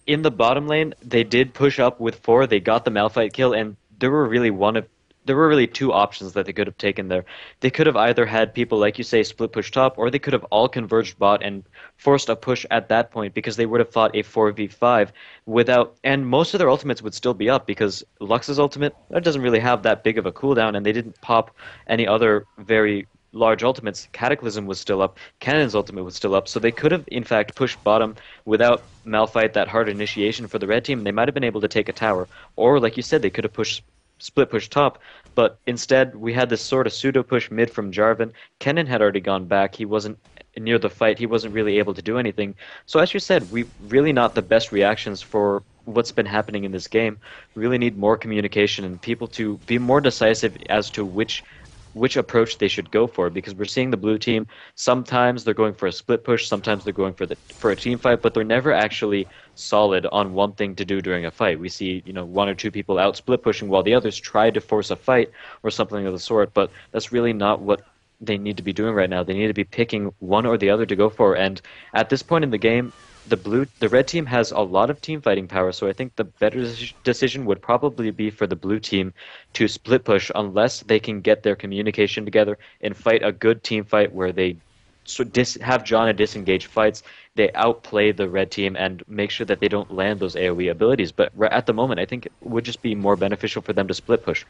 in the bottom lane, they did push up with 4. They got the Malphite kill, and there were really two options that they could have taken there. They could have either had people, like you say, split push top, or they could have all converged bot and forced a push at that point, because they would have fought a 4v5 without, and most of their ultimates would still be up, because Lux's ultimate, that doesn't really have that big of a cooldown, and they didn't pop any other very large ultimates. Cataclysm was still up, Cannon's ultimate was still up, so they could have in fact pushed bottom without Malphite, that hard initiation for the red team. They might have been able to take a tower, or like you said, they could have pushed split push top, but instead we had this sort of pseudo push mid from Jarvan. Kennen had already gone back, he wasn't near the fight, he wasn't really able to do anything. So as you said, we really not the best reactions for what's been happening in this game. We really need more communication and people to be more decisive as to which approach they should go for, because we're seeing the blue team, sometimes they're going for a split push, sometimes they're going for a team fight, but they're never actually solid on one thing to do during a fight. We see, you know, 1 or 2 people out split pushing while the others try to force a fight or something of the sort, but that's really not what they need to be doing right now. They need to be picking one or the other to go for, and at this point in the game, the red team has a lot of team fighting power, so I think the better decision would probably be for the blue team to split push, unless they can get their communication together and fight a good team fight where they have Janna disengage fights. They outplay the red team and make sure that they don't land those AoE abilities. But at the moment, I think it would just be more beneficial for them to split push.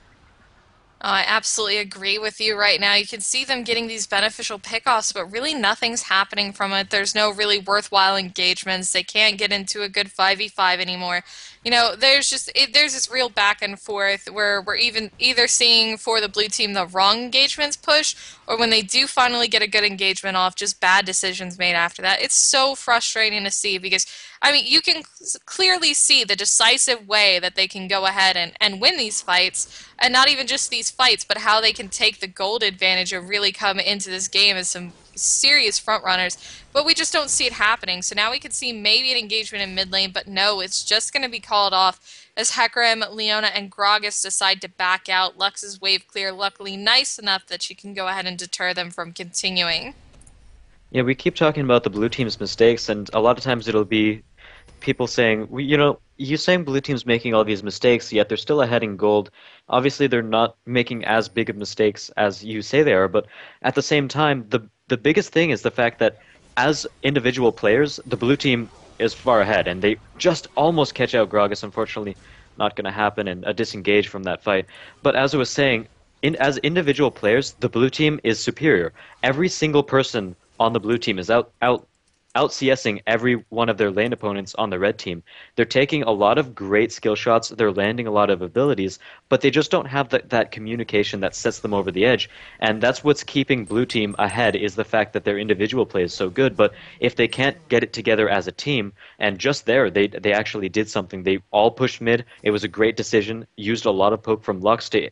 I absolutely agree with you right now. You can see them getting these beneficial pickoffs, but really nothing's happening from it. There's no really worthwhile engagements. They can't get into a good 5v5 anymore. You know, there's this real back and forth where we're either seeing for the blue team the wrong engagements push, or when they do finally get a good engagement off, just bad decisions made after that. It's so frustrating to see because, I mean, you can clearly see the decisive way that they can go ahead and win these fights, and not even just these fights, but how they can take the gold advantage and really come into this game as some serious front runners, but we just don't see it happening. So now we could see maybe an engagement in mid lane, but no, it's just going to be called off as Hecarim, Leona, and Gragas decide to back out. Lux is wave clear, luckily nice enough that she can go ahead and deter them from continuing. Yeah, we keep talking about the blue team's mistakes, and a lot of times it'll be people saying, you saying blue team's making all these mistakes, yet they're still ahead in gold. Obviously, they're not making as big of mistakes as you say they are, but at the same time, the biggest thing is the fact that as individual players, the blue team is far ahead, and they just almost catch out Gragas. Unfortunately, not going to happen, and a disengage from that fight. But as I was saying, as individual players, the blue team is superior. Every single person on the blue team is out CSing every one of their lane opponents on the red team. They're taking a lot of great skill shots, they're landing a lot of abilities, but they just don't have that communication that sets them over the edge. And that's what's keeping blue team ahead, is the fact that their individual play is so good. But if they can't get it together as a team, and just there, they actually did something. They all pushed mid. It was a great decision, used a lot of poke from Lux to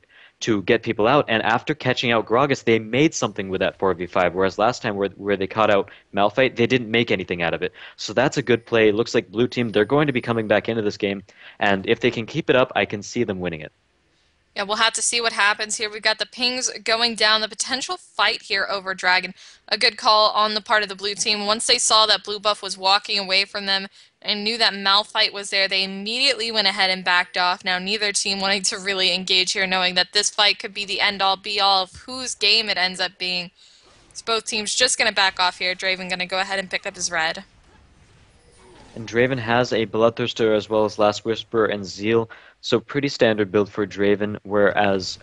get people out, and after catching out Gragas, they made something with that 4v5, whereas last time where they caught out Malphite, they didn't make anything out of it. So that's a good play. It looks like blue team, they're going to be coming back into this game, and if they can keep it up, I can see them winning it. Yeah, we'll have to see what happens here. We've got the pings going down, the potential fight here over Dragon. A good call on the part of the blue team. Once they saw that blue buff was walking away from them and knew that Malphite was there, they immediately went ahead and backed off. Now, neither team wanting to really engage here, knowing that this fight could be the end-all, be-all of whose game it ends up being. So both teams just going to back off here. Draven going to go ahead and pick up his red. And Draven has a Bloodthirster as well as Last Whisper and Zeal, so pretty standard build for Draven, whereas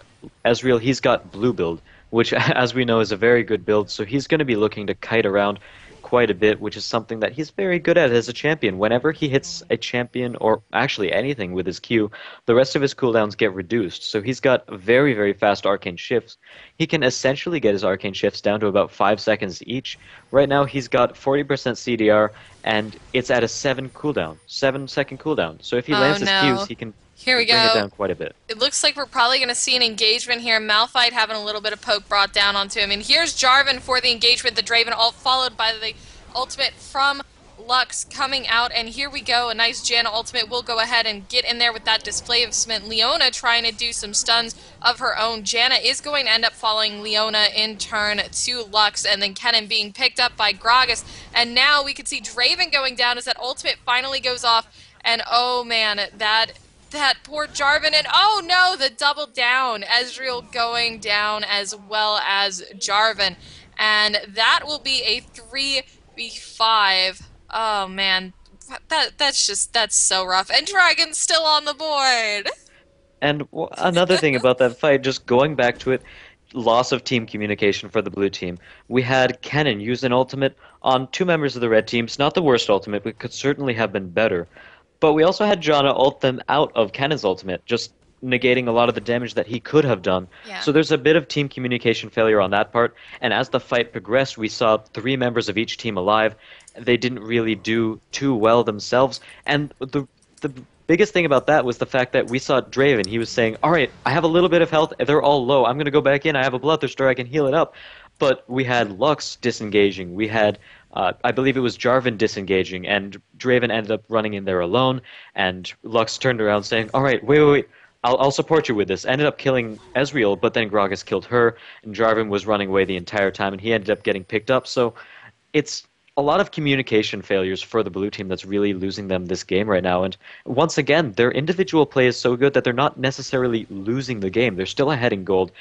Ezreal, he's got blue build, which as we know is a very good build, so he's going to be looking to kite around quite a bit, which is something that he's very good at as a champion. Whenever he hits a champion, or actually anything with his Q, the rest of his cooldowns get reduced. So he's got very, very fast arcane shifts. He can essentially get his arcane shifts down to about 5 seconds each. Right now he's got 40% CDR, and it's at a 7-second cooldown. So if he lands his Qs, he can Here we bring go. it down quite a bit. It looks like we're probably going to see an engagement here. Malphite having a little bit of poke brought down onto him. And here's Jarvan for the engagement, the Draven ult, followed by the ultimate from Lux coming out. And here we go, a nice Janna ultimate. We'll go ahead and get in there with that display of cement. Leona trying to do some stuns of her own. Janna is going to end up following Leona in turn to Lux, and then Kennen being picked up by Gragas. And now we can see Draven going down as that ultimate finally goes off. And oh man, that poor Jarvan, and oh no, the double down. Ezreal going down as well as Jarvan. And that will be a 3v5. Oh man, that's so rough. And Dragon's still on the board. And another thing about that fight, just going back to it, loss of team communication for the blue team. We had Kennen use an ultimate on 2 members of the red team. It's not the worst ultimate, but could certainly have been better. But we also had Janna ult them out of Kennen's ultimate, just negating a lot of the damage that he could have done. Yeah. So there's a bit of team communication failure on that part. And as the fight progressed, we saw 3 members of each team alive. They didn't really do too well themselves. And the biggest thing about that was the fact that we saw Draven. He was saying, all right, I have a little bit of health. They're all low. I'm going to go back in. I have a Bloodthirster. I can heal it up. But we had Lux disengaging. We had I believe it was Jarvan disengaging, and Draven ended up running in there alone, and Lux turned around saying, all right, wait, I'll support you with this. Ended up killing Ezreal, but then Gragas killed her, and Jarvan was running away the entire time, and he ended up getting picked up. So it's a lot of communication failures for the blue team that's really losing them this game right now. And once again, their individual play is so good that they're not necessarily losing the game. They're still ahead in gold.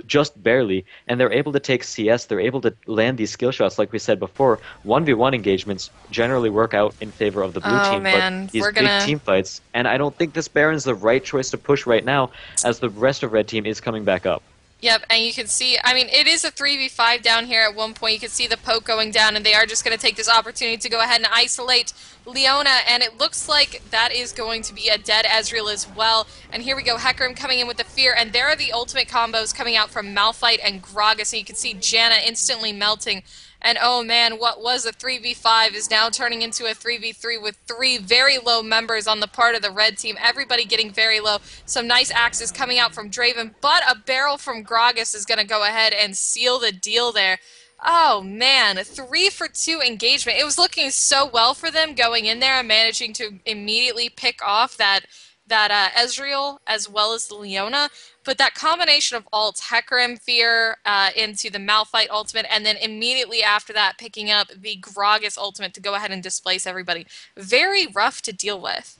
just barely, and they're able to take CS. They're able to land these skill shots, like we said before. 1v1 engagements generally work out in favor of the blue Oh team, but man, these we're big gonna. team fights, and I don't think this Baron's the right choice to push right now, as the rest of red team is coming back up. Yep, and you can see, I mean, it is a 3v5 down here at one point. You can see the poke going down, and they are just going to take this opportunity to go ahead and isolate Leona, and it looks like that is going to be a dead Ezreal as well. And here we go, Hecarim coming in with the Fear, and there are the ultimate combos coming out from Malphite and Gragas, and you can see Janna instantly melting. And oh man, what was a 3v5 is now turning into a 3v3 with 3 very low members on the part of the red team. Everybody getting very low. Some nice axes coming out from Draven, but a barrel from Gragas is going to go ahead and seal the deal there. Oh man, 3 for 2 engagement. It was looking so well for them going in there and managing to immediately pick off that Ezreal as well as the Leona. But that combination of ults, Hecarim Fear into the Malphite ultimate, and then immediately after that picking up the Gragas ultimate to go ahead and displace everybody. Very rough to deal with.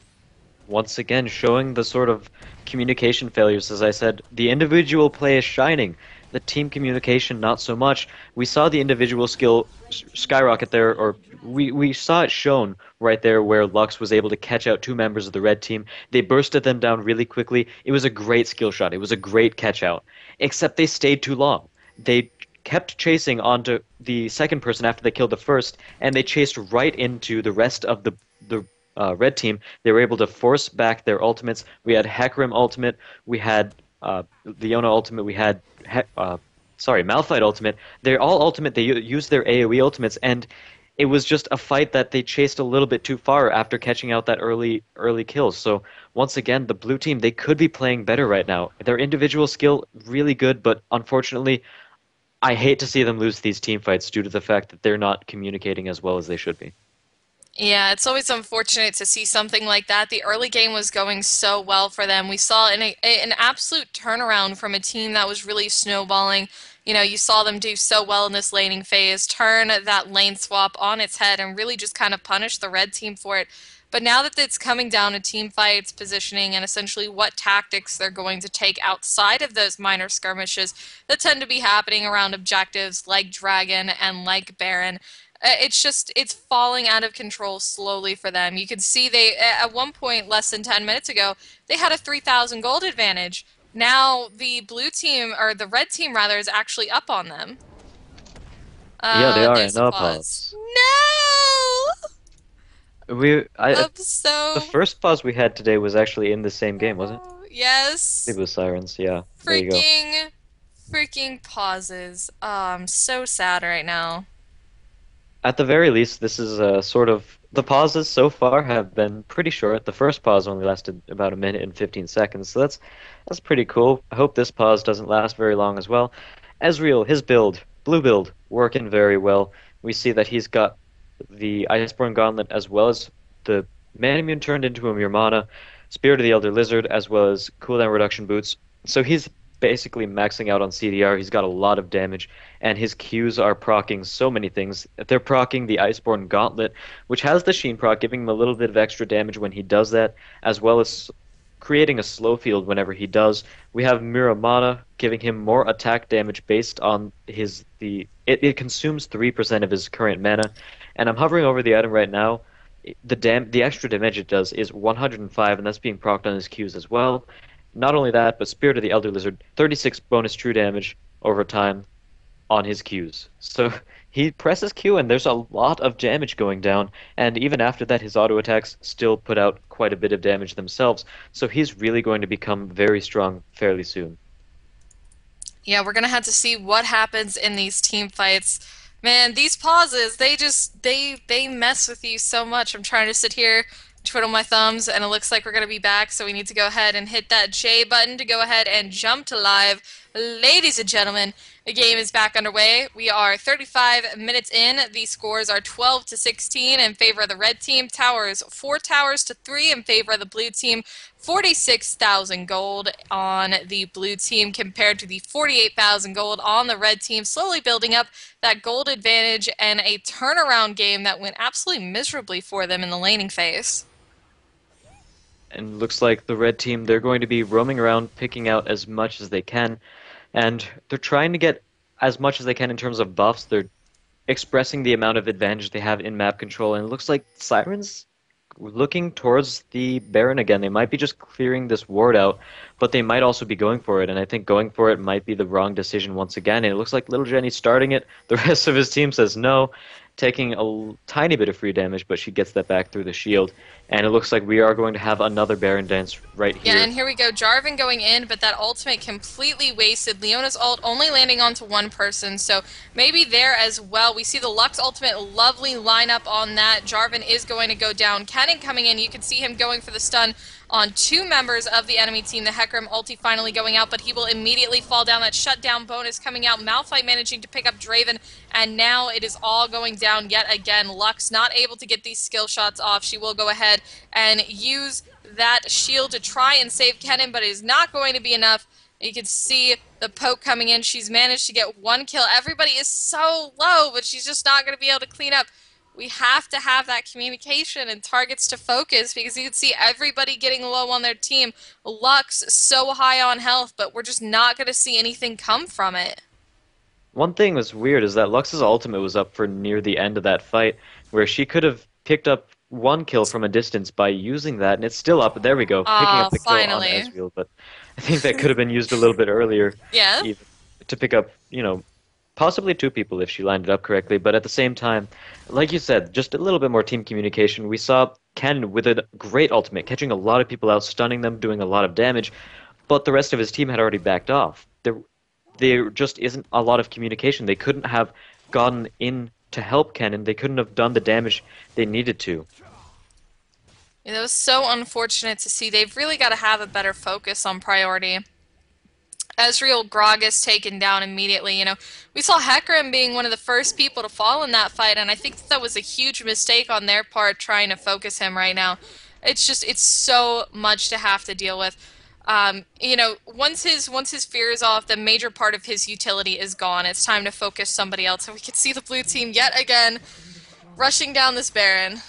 Once again, showing the sort of communication failures, as I said. The individual play is shining. The team communication, not so much. We saw the individual skill skyrocket there, or we saw it shown right there where Lux was able to catch out 2 members of the red team. They bursted them down really quickly. It was a great skill shot. It was a great catch out. Except they stayed too long. They kept chasing onto the second person after they killed the first, and they chased right into the rest of the red team. They were able to force back their ultimates. We had Hecarim ultimate. We had Leona ultimate. We had Malphite ultimate. They're all ultimate. They used their AoE ultimates, and it was just a fight that they chased a little bit too far after catching out that early kills. So once again, the blue team, they could be playing better right now. Their individual skill really good, but unfortunately, I hate to see them lose these team fights due to the fact that they're not communicating as well as they should be. Yeah, it's always unfortunate to see something like that. The early game was going so well for them. We saw an absolute turnaround from a team that was really snowballing. You know, you saw them do so well in this laning phase, turn that lane swap on its head and really just kind of punish the red team for it. But now that it's coming down to team fights, positioning, and essentially what tactics they're going to take outside of those minor skirmishes that tend to be happening around objectives like Dragon and like Baron, it's falling out of control slowly for them. You can see they, at one point less than 10 minutes ago, they had a 3,000 gold advantage. Now the blue team, or the red team rather, is actually up on them. Yeah, they are There's in a a pause. pause. No! The first pause we had today was actually in the same game, wasn't it? Yes. It was Sirens, yeah. There you go. Freaking pauses. Oh, I'm so sad right now. At the very least, this is sort of... The pauses so far have been pretty short. The first pause only lasted about 1 minute and 15 seconds, so that's pretty cool. I hope this pause doesn't last very long as well. Ezreal, his build, blue build, working very well. We see that he's got the Iceborne Gauntlet as well as the Manimmune turned into a Murmana, Spirit of the Elder Lizard, as well as cooldown reduction boots. So he's basically maxing out on CDR. He's got a lot of damage, and his Qs are proccing so many things. They're proccing the Iceborne Gauntlet, which has the Sheen proc, giving him a little bit of extra damage when he does that, as well as creating a slow field whenever he does. We have Muramana giving him more attack damage based on it consumes 3% of his current mana, and I'm hovering over the item right now. The extra damage it does is 105, and that's being procced on his Qs as well. Not only that, but Spirit of the Elder Lizard, 36 bonus true damage over time on his Qs. So he presses Q and there's a lot of damage going down, and even after that his auto attacks still put out quite a bit of damage themselves, so he's really going to become very strong fairly soon. Yeah, we're gonna have to see what happens in these team fights. Man, these pauses, they mess with you so much. I'm trying to sit here, twiddle my thumbs, and it looks like we're going to be back, so we need to go ahead and hit that J button to go ahead and jump to live. Ladies and gentlemen, the game is back underway. We are 35 minutes in. The scores are 12-16 in favor of the red team. 4 towers to 3 in favor of the blue team. 46,000 gold on the blue team compared to the 48,000 gold on the red team, slowly building up that gold advantage and a turnaround game that went absolutely miserably for them in the laning phase. And looks like the red team, they're going to be roaming around, picking out as much as they can. and they're trying to get as much as they can in terms of buffs. They're expressing the amount of advantage they have in map control, and it looks like Siren's looking towards the Baron again. They might be just clearing this ward out, but they might also be going for it, and I think going for it might be the wrong decision once again. And it looks like Little Jenny's starting it. The rest of his team says no, taking a tiny bit of free damage, but she gets that back through the shield. And it looks like we are going to have another Baron dance right here. Yeah, and here we go. Jarvan going in, but that ultimate completely wasted. Leona's ult only landing onto one person, so maybe there as well. We see the Lux ultimate, lovely lineup on that. Jarvan is going to go down. Kennen coming in. You can see him going for the stun on two members of the enemy team. The Hecarim ulti finally going out, but he will immediately fall down. That shutdown bonus coming out. Malphite managing to pick up Draven, and now it is all going down yet again. Lux not able to get these skill shots off. She will go ahead and use that shield to try and save Kennen, but it is not going to be enough. You can see the poke coming in. She's managed to get one kill. Everybody is so low, but she's just not going to be able to clean up. We have to have that communication and targets to focus, because you can see everybody getting low on their team. Lux so high on health, but we're just not going to see anything come from it. One thing that's weird is that Lux's ultimate was up for near the end of that fight, where she could have picked up one kill from a distance by using that, and it's still up. There we go, picking up the finally. kill on Ezreal, but I think that could have been used a little bit earlier. Yeah. Even, to pick up, possibly two people if she lined it up correctly, but at the same time, like you said, just a little bit more team communication. We saw Ken with a great ultimate, catching a lot of people out, stunning them, doing a lot of damage, but the rest of his team had already backed off. There just isn't a lot of communication. They couldn't have gotten in to help Ken, and they couldn't have done the damage they needed to. Yeah, that was so unfortunate to see. They've really got to have a better focus on priority. Ezreal Gragas taken down immediately. We saw Hecarim being one of the first people to fall in that fight, and I think that was a huge mistake on their part trying to focus him right now. It's so much to have to deal with. Once his fear is off, the major part of his utility is gone. It's time to focus somebody else, and we can see the blue team yet again rushing down this Baron.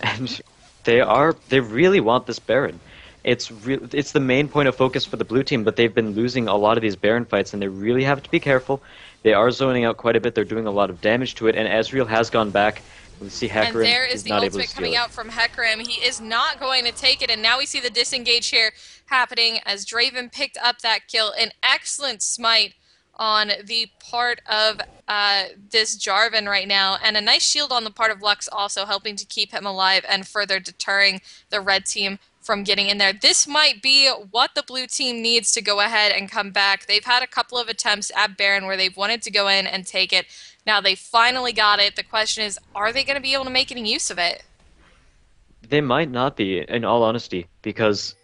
And they really want this Baron. It's the main point of focus for the blue team, but they've been losing a lot of these Baron fights, and they really have to be careful. They are zoning out quite a bit. They're doing a lot of damage to it, and Ezreal has gone back. We see Hecarim. And there is the ultimate coming out from Hecarim. He is not going to take it, and now we see the disengage here happening as Draven picked up that kill. An excellent smite on the part of this Jarvan right now, and a nice shield on the part of Lux also helping to keep him alive and further deterring the red team from getting in there. This might be what the blue team needs to go ahead and come back. They've had a couple of attempts at Baron where they've wanted to go in and take it. Now they finally got it. The question is, are they going to be able to make any use of it? They might not be, in all honesty, because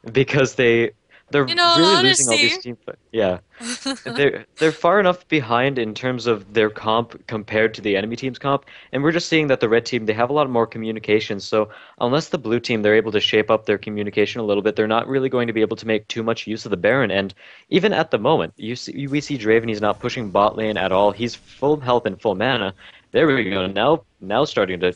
they're really losing all these team fights. Yeah, they're far enough behind in terms of their comp compared to the enemy team's comp, and we're just seeing that the red team, they have a lot more communication. So unless the blue team, they're able to shape up their communication a little bit, they're not really going to be able to make too much use of the Baron. And even at the moment, we see Draven, he's not pushing bot lane at all. He's full health and full mana. There we go. Now starting to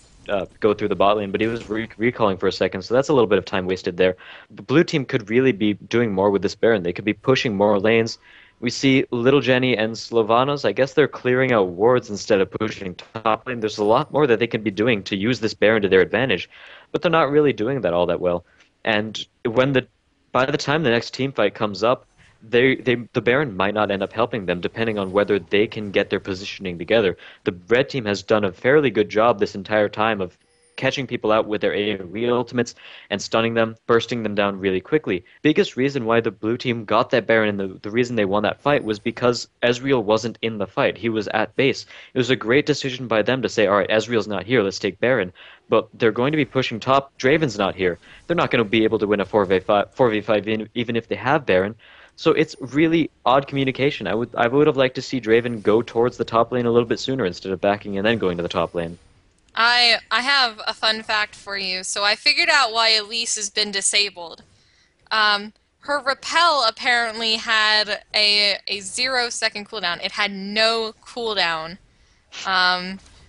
go through the bot lane, but he was recalling for a second, so that's a little bit of time wasted there. The blue team could really be doing more with this Baron. They could be pushing more lanes. We see Little Jenny and Sylvanas, I guess they're clearing out wards instead of pushing top lane. There's a lot more that they can be doing to use this Baron to their advantage, but they're not really doing that all that well. And by the time the next team fight comes up, the Baron might not end up helping them, depending on whether they can get their positioning together. The red team has done a fairly good job this entire time of catching people out with their AoE ultimates and stunning them, bursting them down really quickly. Biggest reason why the blue team got that Baron and the reason they won that fight was because Ezreal wasn't in the fight. He was at base. It was a great decision by them to say, all right, Ezreal's not here, let's take Baron. But they're going to be pushing top. Draven's not here. They're not going to be able to win a 4v5 even if they have Baron. So it's really odd communication. I would have liked to see Draven go towards the top lane a little bit sooner instead of backing and then going to the top lane. I have a fun fact for you. So I figured out why Elise has been disabled. Her repel apparently had a 0-second cooldown. It had no cooldown.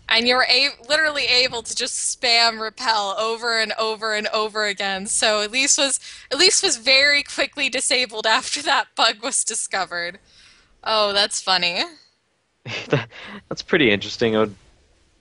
And you're literally able to just spam repel over and over and over again. So Elise was very quickly disabled after that bug was discovered. Oh, that's funny. That's pretty interesting.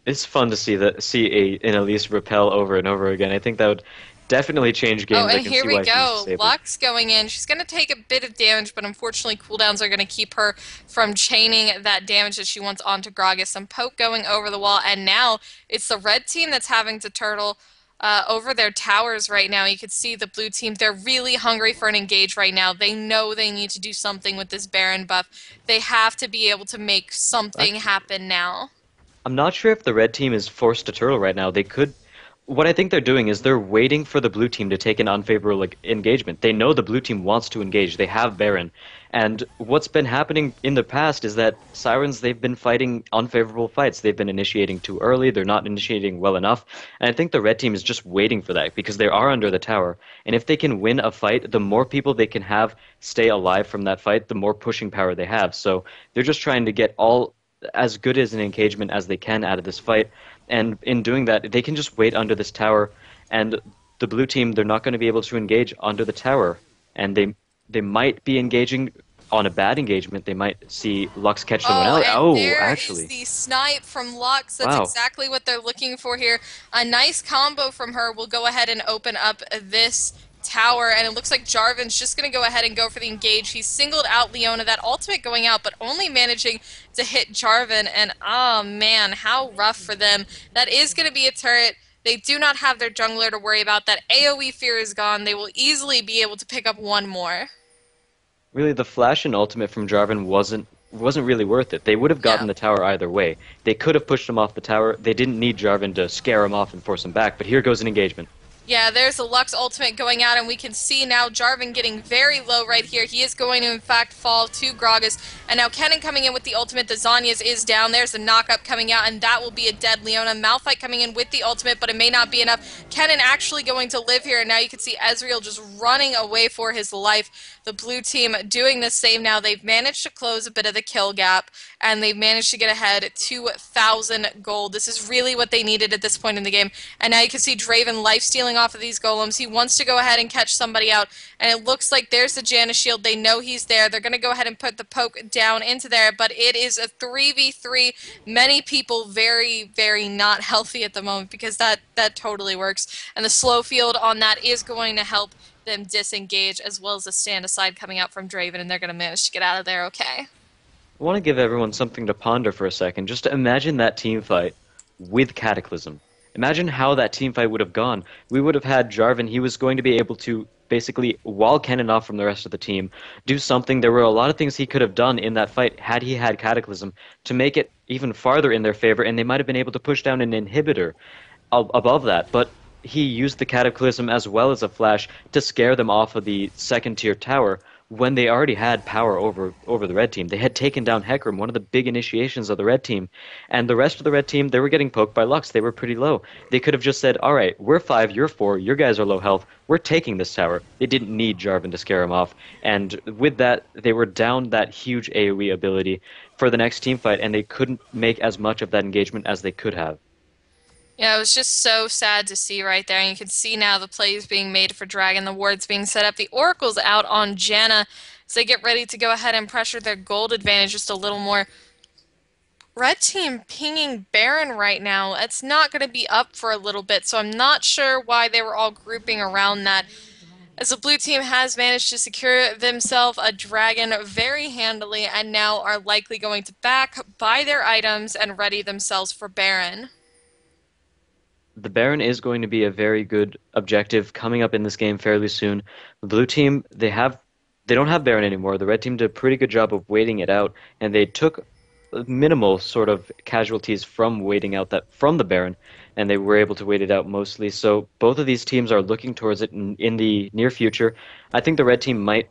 It's fun to see an Elise repel over and over again. I think that would definitely change Oh, games. I and can here see we why she was go. disabled. Lux going in. She's going to take a bit of damage, but unfortunately cooldowns are going to keep her from chaining that damage that she wants onto Gragas. Some poke going over the wall, and now it's the red team that's having to turtle over their towers right now. You can see the blue team. They're really hungry for an engage right now. They know they need to do something with this Baron buff. They have to be able to make something Actually, happen now. I'm not sure if the red team is forced to turtle right now. They could. What I think they're doing is they're waiting for the blue team to take an unfavorable engagement. They know the blue team wants to engage. They have Baron. And what's been happening in the past is that Sirens, they've been fighting unfavorable fights. They've been initiating too early. They're not initiating well enough. And I think the red team is just waiting for that because they are under the tower. And if they can win a fight, the more people they can have stay alive from that fight, the more pushing power they have. So they're just trying to get all as good as an engagement as they can out of this fight. And in doing that, they can just wait under this tower, and the blue team, they're not going to be able to engage under the tower. And they might be engaging on a bad engagement. They might see Lux catch someone Oh, out. and Oh, there is actually. the snipe from Lux. That's Wow. exactly what they're looking for here. A nice combo from her will go ahead and open up this tower, and it looks like Jarvan's just going to go ahead and go for the engage. He's singled out Leona, that ultimate going out, but only managing to hit Jarvan, and oh man, how rough for them. That is going to be a turret. They do not have their jungler to worry about. That AoE fear is gone. They will easily be able to pick up one more. Really, the flash and ultimate from Jarvan wasn't really worth it. They would have gotten No. the tower either way. They could have pushed him off the tower. They didn't need Jarvan to scare him off and force him back, but here goes an engagement. Yeah, there's the Lux ultimate going out, and we can see now Jarvan getting very low right here. He is going to, in fact, fall to Gragas. And now Kennen coming in with the ultimate. The Zhonya's is down. There's the knock-up coming out, and that will be a dead Leona. Malphite coming in with the ultimate, but it may not be enough. Kennen actually going to live here, and now you can see Ezreal just running away for his life. The blue team doing the same now. They've managed to close a bit of the kill gap, and they've managed to get ahead 2,000 gold. This is really what they needed at this point in the game. And now you can see Draven life-stealing off of these golems. He wants to go ahead and catch somebody out, and it looks like there's the Janna shield. They know he's there. They're going to go ahead and put the poke down into there, but it is a 3v3. Many people very, very not healthy at the moment because that totally works. And the slow field on that is going to help them disengage, as well as a stand aside coming out from Draven, and they're going to manage to get out of there okay. I want to give everyone something to ponder for a second. Just imagine that team fight with Cataclysm. Imagine how that team fight would have gone. We would have had Jarvan. He was going to be able to basically wall Kennen off from the rest of the team, do something. There were a lot of things he could have done in that fight had he had Cataclysm to make it even farther in their favor, and they might have been able to push down an inhibitor above that. But he used the Cataclysm as well as a flash to scare them off of the second tier tower when they already had power over the red team. They had taken down Hecarim, one of the big initiations of the red team, and the rest of the red team, they were getting poked by Lux. They were pretty low. They could have just said, all right, we're 5, you're 4, your guys are low health, we're taking this tower. They didn't need Jarvan to scare him off, and with that, they were down that huge AoE ability for the next team fight, and they couldn't make as much of that engagement as they could have. Yeah, it was just so sad to see right there. And you can see now the plays being made for Dragon, the wards being set up. The Oracle's out on Janna as they get ready to go ahead and pressure their gold advantage just a little more. Red team pinging Baron right now. It's not going to be up for a little bit, so I'm not sure why they were all grouping around that. As the blue team has managed to secure themselves a dragon very handily and now are likely going to back, buy their items, and ready themselves for Baron. The Baron is going to be a very good objective coming up in this game fairly soon. The blue team, they don't have Baron anymore. The red team did a pretty good job of waiting it out, and they took minimal sort of casualties from waiting out that from the Baron, and they were able to wait it out mostly. So both of these teams are looking towards it in the near future. I think the red team might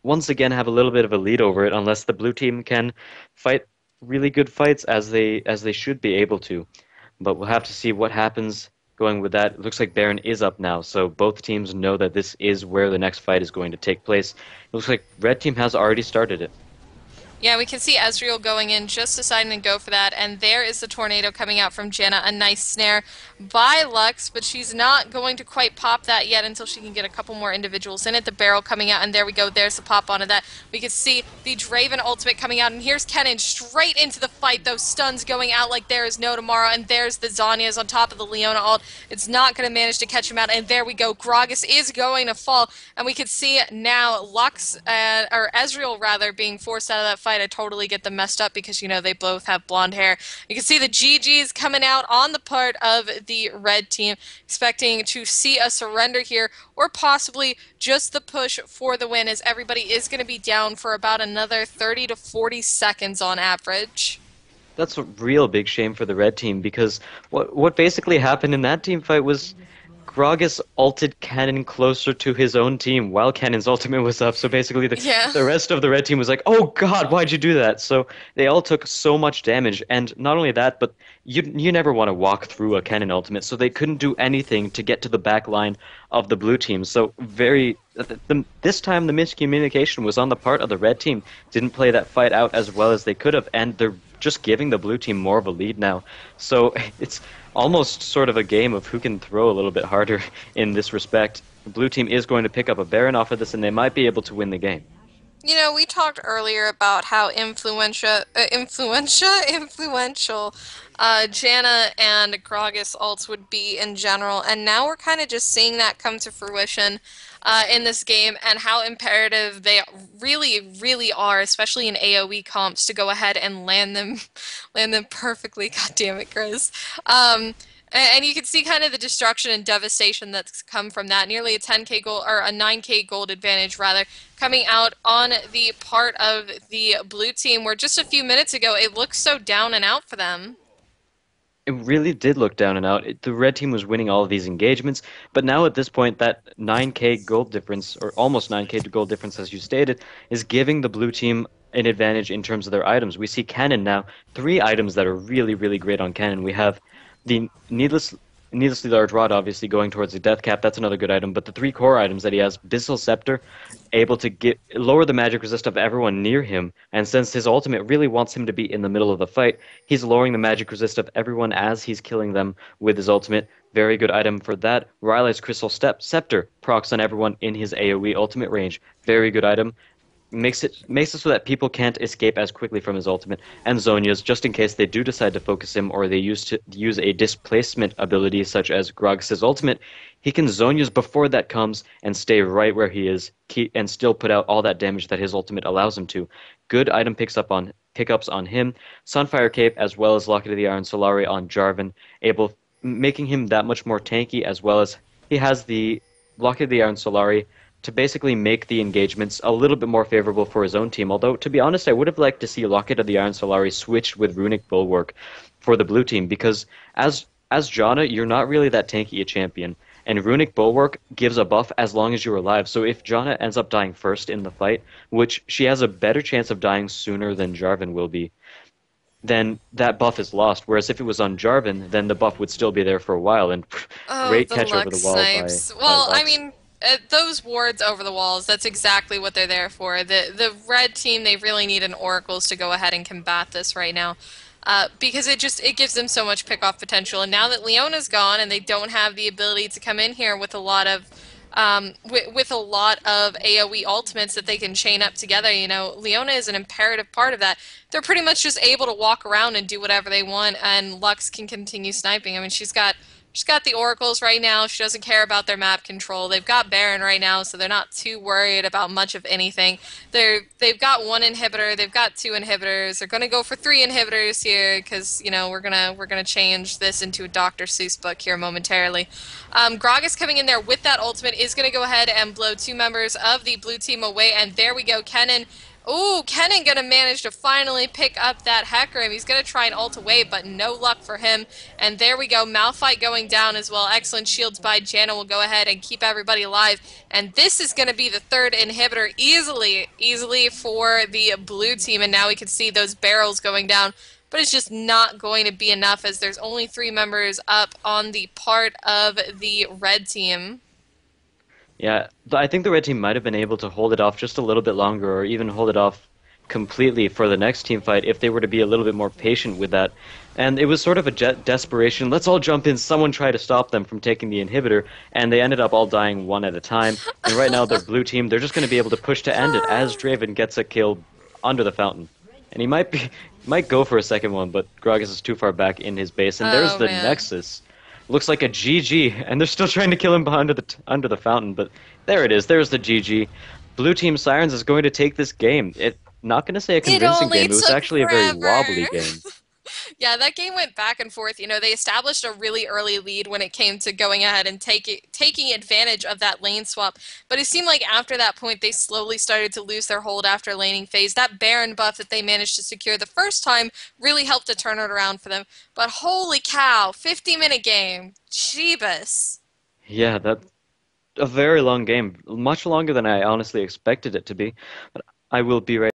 once again have a little bit of a lead over it unless the blue team can fight really good fights as they should be able to. But we'll have to see what happens going with that. It looks like Baron is up now, so both teams know that this is where the next fight is going to take place. It looks like Red Team has already started it. Yeah, we can see Ezreal going in, just deciding to go for that, and there is the tornado coming out from Janna. A nice snare by Lux, but she's not going to quite pop that yet until she can get a couple more individuals in it. The barrel coming out, and there we go. There's the pop onto that. We can see the Draven ultimate coming out, and here's Kennen straight into the fight. Those stuns going out like there is no tomorrow, and there's the Zhonya's on top of the Leona ult. It's not going to manage to catch him out, and there we go. Gragas is going to fall, and we can see now Lux, or Ezreal rather, being forced out of that fight. I totally get them messed up because, you know, they both have blonde hair. You can see the GGs coming out on the part of the red team, expecting to see a surrender here, or possibly just the push for the win, as everybody is going to be down for about another 30 to 40 seconds on average. That's a real big shame for the red team, because what basically happened in that team fight was Gragas ulted Cannon closer to his own team while Cannon's ultimate was up. So basically the rest of the red team was like, oh god, why'd you do that? So they all took so much damage, and not only that, but you never want to walk through a Cannon ultimate, so they couldn't do anything to get to the back line of the blue team. So this time the miscommunication was on the part of the red team. Didn't play that fight out as well as they could have, and they're just giving the blue team more of a lead now. So it's almost sort of a game of who can throw a little bit harder in this respect. The blue team is going to pick up a Baron off of this, and they might be able to win the game. You know, we talked earlier about how influential Janna and Gragas ults would be in general, and now we're kind of just seeing that come to fruition in this game, and how imperative they really, really are, especially in AoE comps, to go ahead and land them perfectly. God damn it, Chris. And you can see kind of the destruction and devastation that's come from that. Nearly a 10k gold, or a 9k gold advantage rather, coming out on the part of the blue team, where just a few minutes ago it looked so down and out for them. It really did look down and out. The red team was winning all of these engagements, but now at this point that 9k gold difference, or almost 9k gold difference as you stated, is giving the blue team an advantage in terms of their items. We see Cannon now, 3 items that are really, really great on Cannon. We have the needlessly large rod, obviously, going towards the death cap. That's another good item. But the 3 core items that he has: Byssal Scepter, able to lower the magic resist of everyone near him. And since his ultimate really wants him to be in the middle of the fight, he's lowering the magic resist of everyone as he's killing them with his ultimate. Very good item for that. Riley's Crystal Scepter procs on everyone in his AoE ultimate range. Very good item. Makes it so that people can't escape as quickly from his ultimate. And Zhonya's, just in case they do decide to focus him, or they use a displacement ability such as Gragas' ultimate, he can Zhonya's before that comes and stay right where he is, and still put out all that damage that his ultimate allows him to. Good item pickups on him. Sunfire Cape as well as Locket of the Iron Solari on Jarvan, making him that much more tanky, as well as he has the Locket of the Iron Solari to basically make the engagements a little bit more favorable for his own team. Although, to be honest, I would have liked to see Locket of the Iron Solari switched with Runic Bulwark for the blue team, because as Janna, you're not really that tanky a champion, and Runic Bulwark gives a buff as long as you're alive. So if Janna ends up dying first in the fight, which she has a better chance of dying sooner than Jarvan will be, then that buff is lost. Whereas if it was on Jarvan, then the buff would still be there for a while, and great catch over the wall snipes. Well, I mean, those wards over the walls, that's exactly what they're there for. The red team, they really need an Oracles to go ahead and combat this right now. Because it gives them so much pick-off potential. And now that Leona's gone and they don't have the ability to come in here with a lot of AoE ultimates that they can chain up together, you know, Leona is an imperative part of that. They're pretty much just able to walk around and do whatever they want, and Lux can continue sniping. I mean, she's got the Oracles right now. She doesn't care about their map control. They've got Baron right now, so they're not too worried about much of anything. They've got 1 inhibitor. They've got 2 inhibitors. They're going to go for 3 inhibitors here, because, you know, we're gonna change this into a Dr. Seuss book here momentarily. Gragas coming in there with that ultimate is going to go ahead and blow 2 members of the blue team away, and there we go. Kennen. Ooh, Kennen gonna manage to finally pick up that Hecarim. He's gonna try and ult away, but no luck for him. And there we go, Malphite going down as well. Excellent shields by Janna will go ahead and keep everybody alive. And this is gonna be the 3rd inhibitor easily for the blue team. And now we can see those barrels going down. But it's just not going to be enough, as there's only 3 members up on the part of the red team. Yeah, I think the red team might have been able to hold it off just a little bit longer, or even hold it off completely for the next team fight if they were to be a little bit more patient with that. And it was sort of a desperation. Let's all jump in. Someone try to stop them from taking the inhibitor, and they ended up all dying one at a time. And right now, their blue team, they're just going to be able to push to end it as Draven gets a kill under the fountain. And he might go for a second one, but Gragas is too far back in his base. And there's Oh, the man. Nexus. Looks like a GG, and they're still trying to kill him under the fountain. But there it is. There's the GG. Blue Team Sirens is going to take this game. Not going to say a It convincing only game. It was took actually a very forever. wobbly game. Yeah, that game went back and forth. You know, they established a really early lead when it came to going ahead and taking advantage of that lane swap. But it seemed like after that point, they slowly started to lose their hold after laning phase. That Baron buff that they managed to secure the first time really helped to turn it around for them. But holy cow, 50-minute game. Jeebus. Yeah, that's a very long game. Much longer than I honestly expected it to be. But I will be right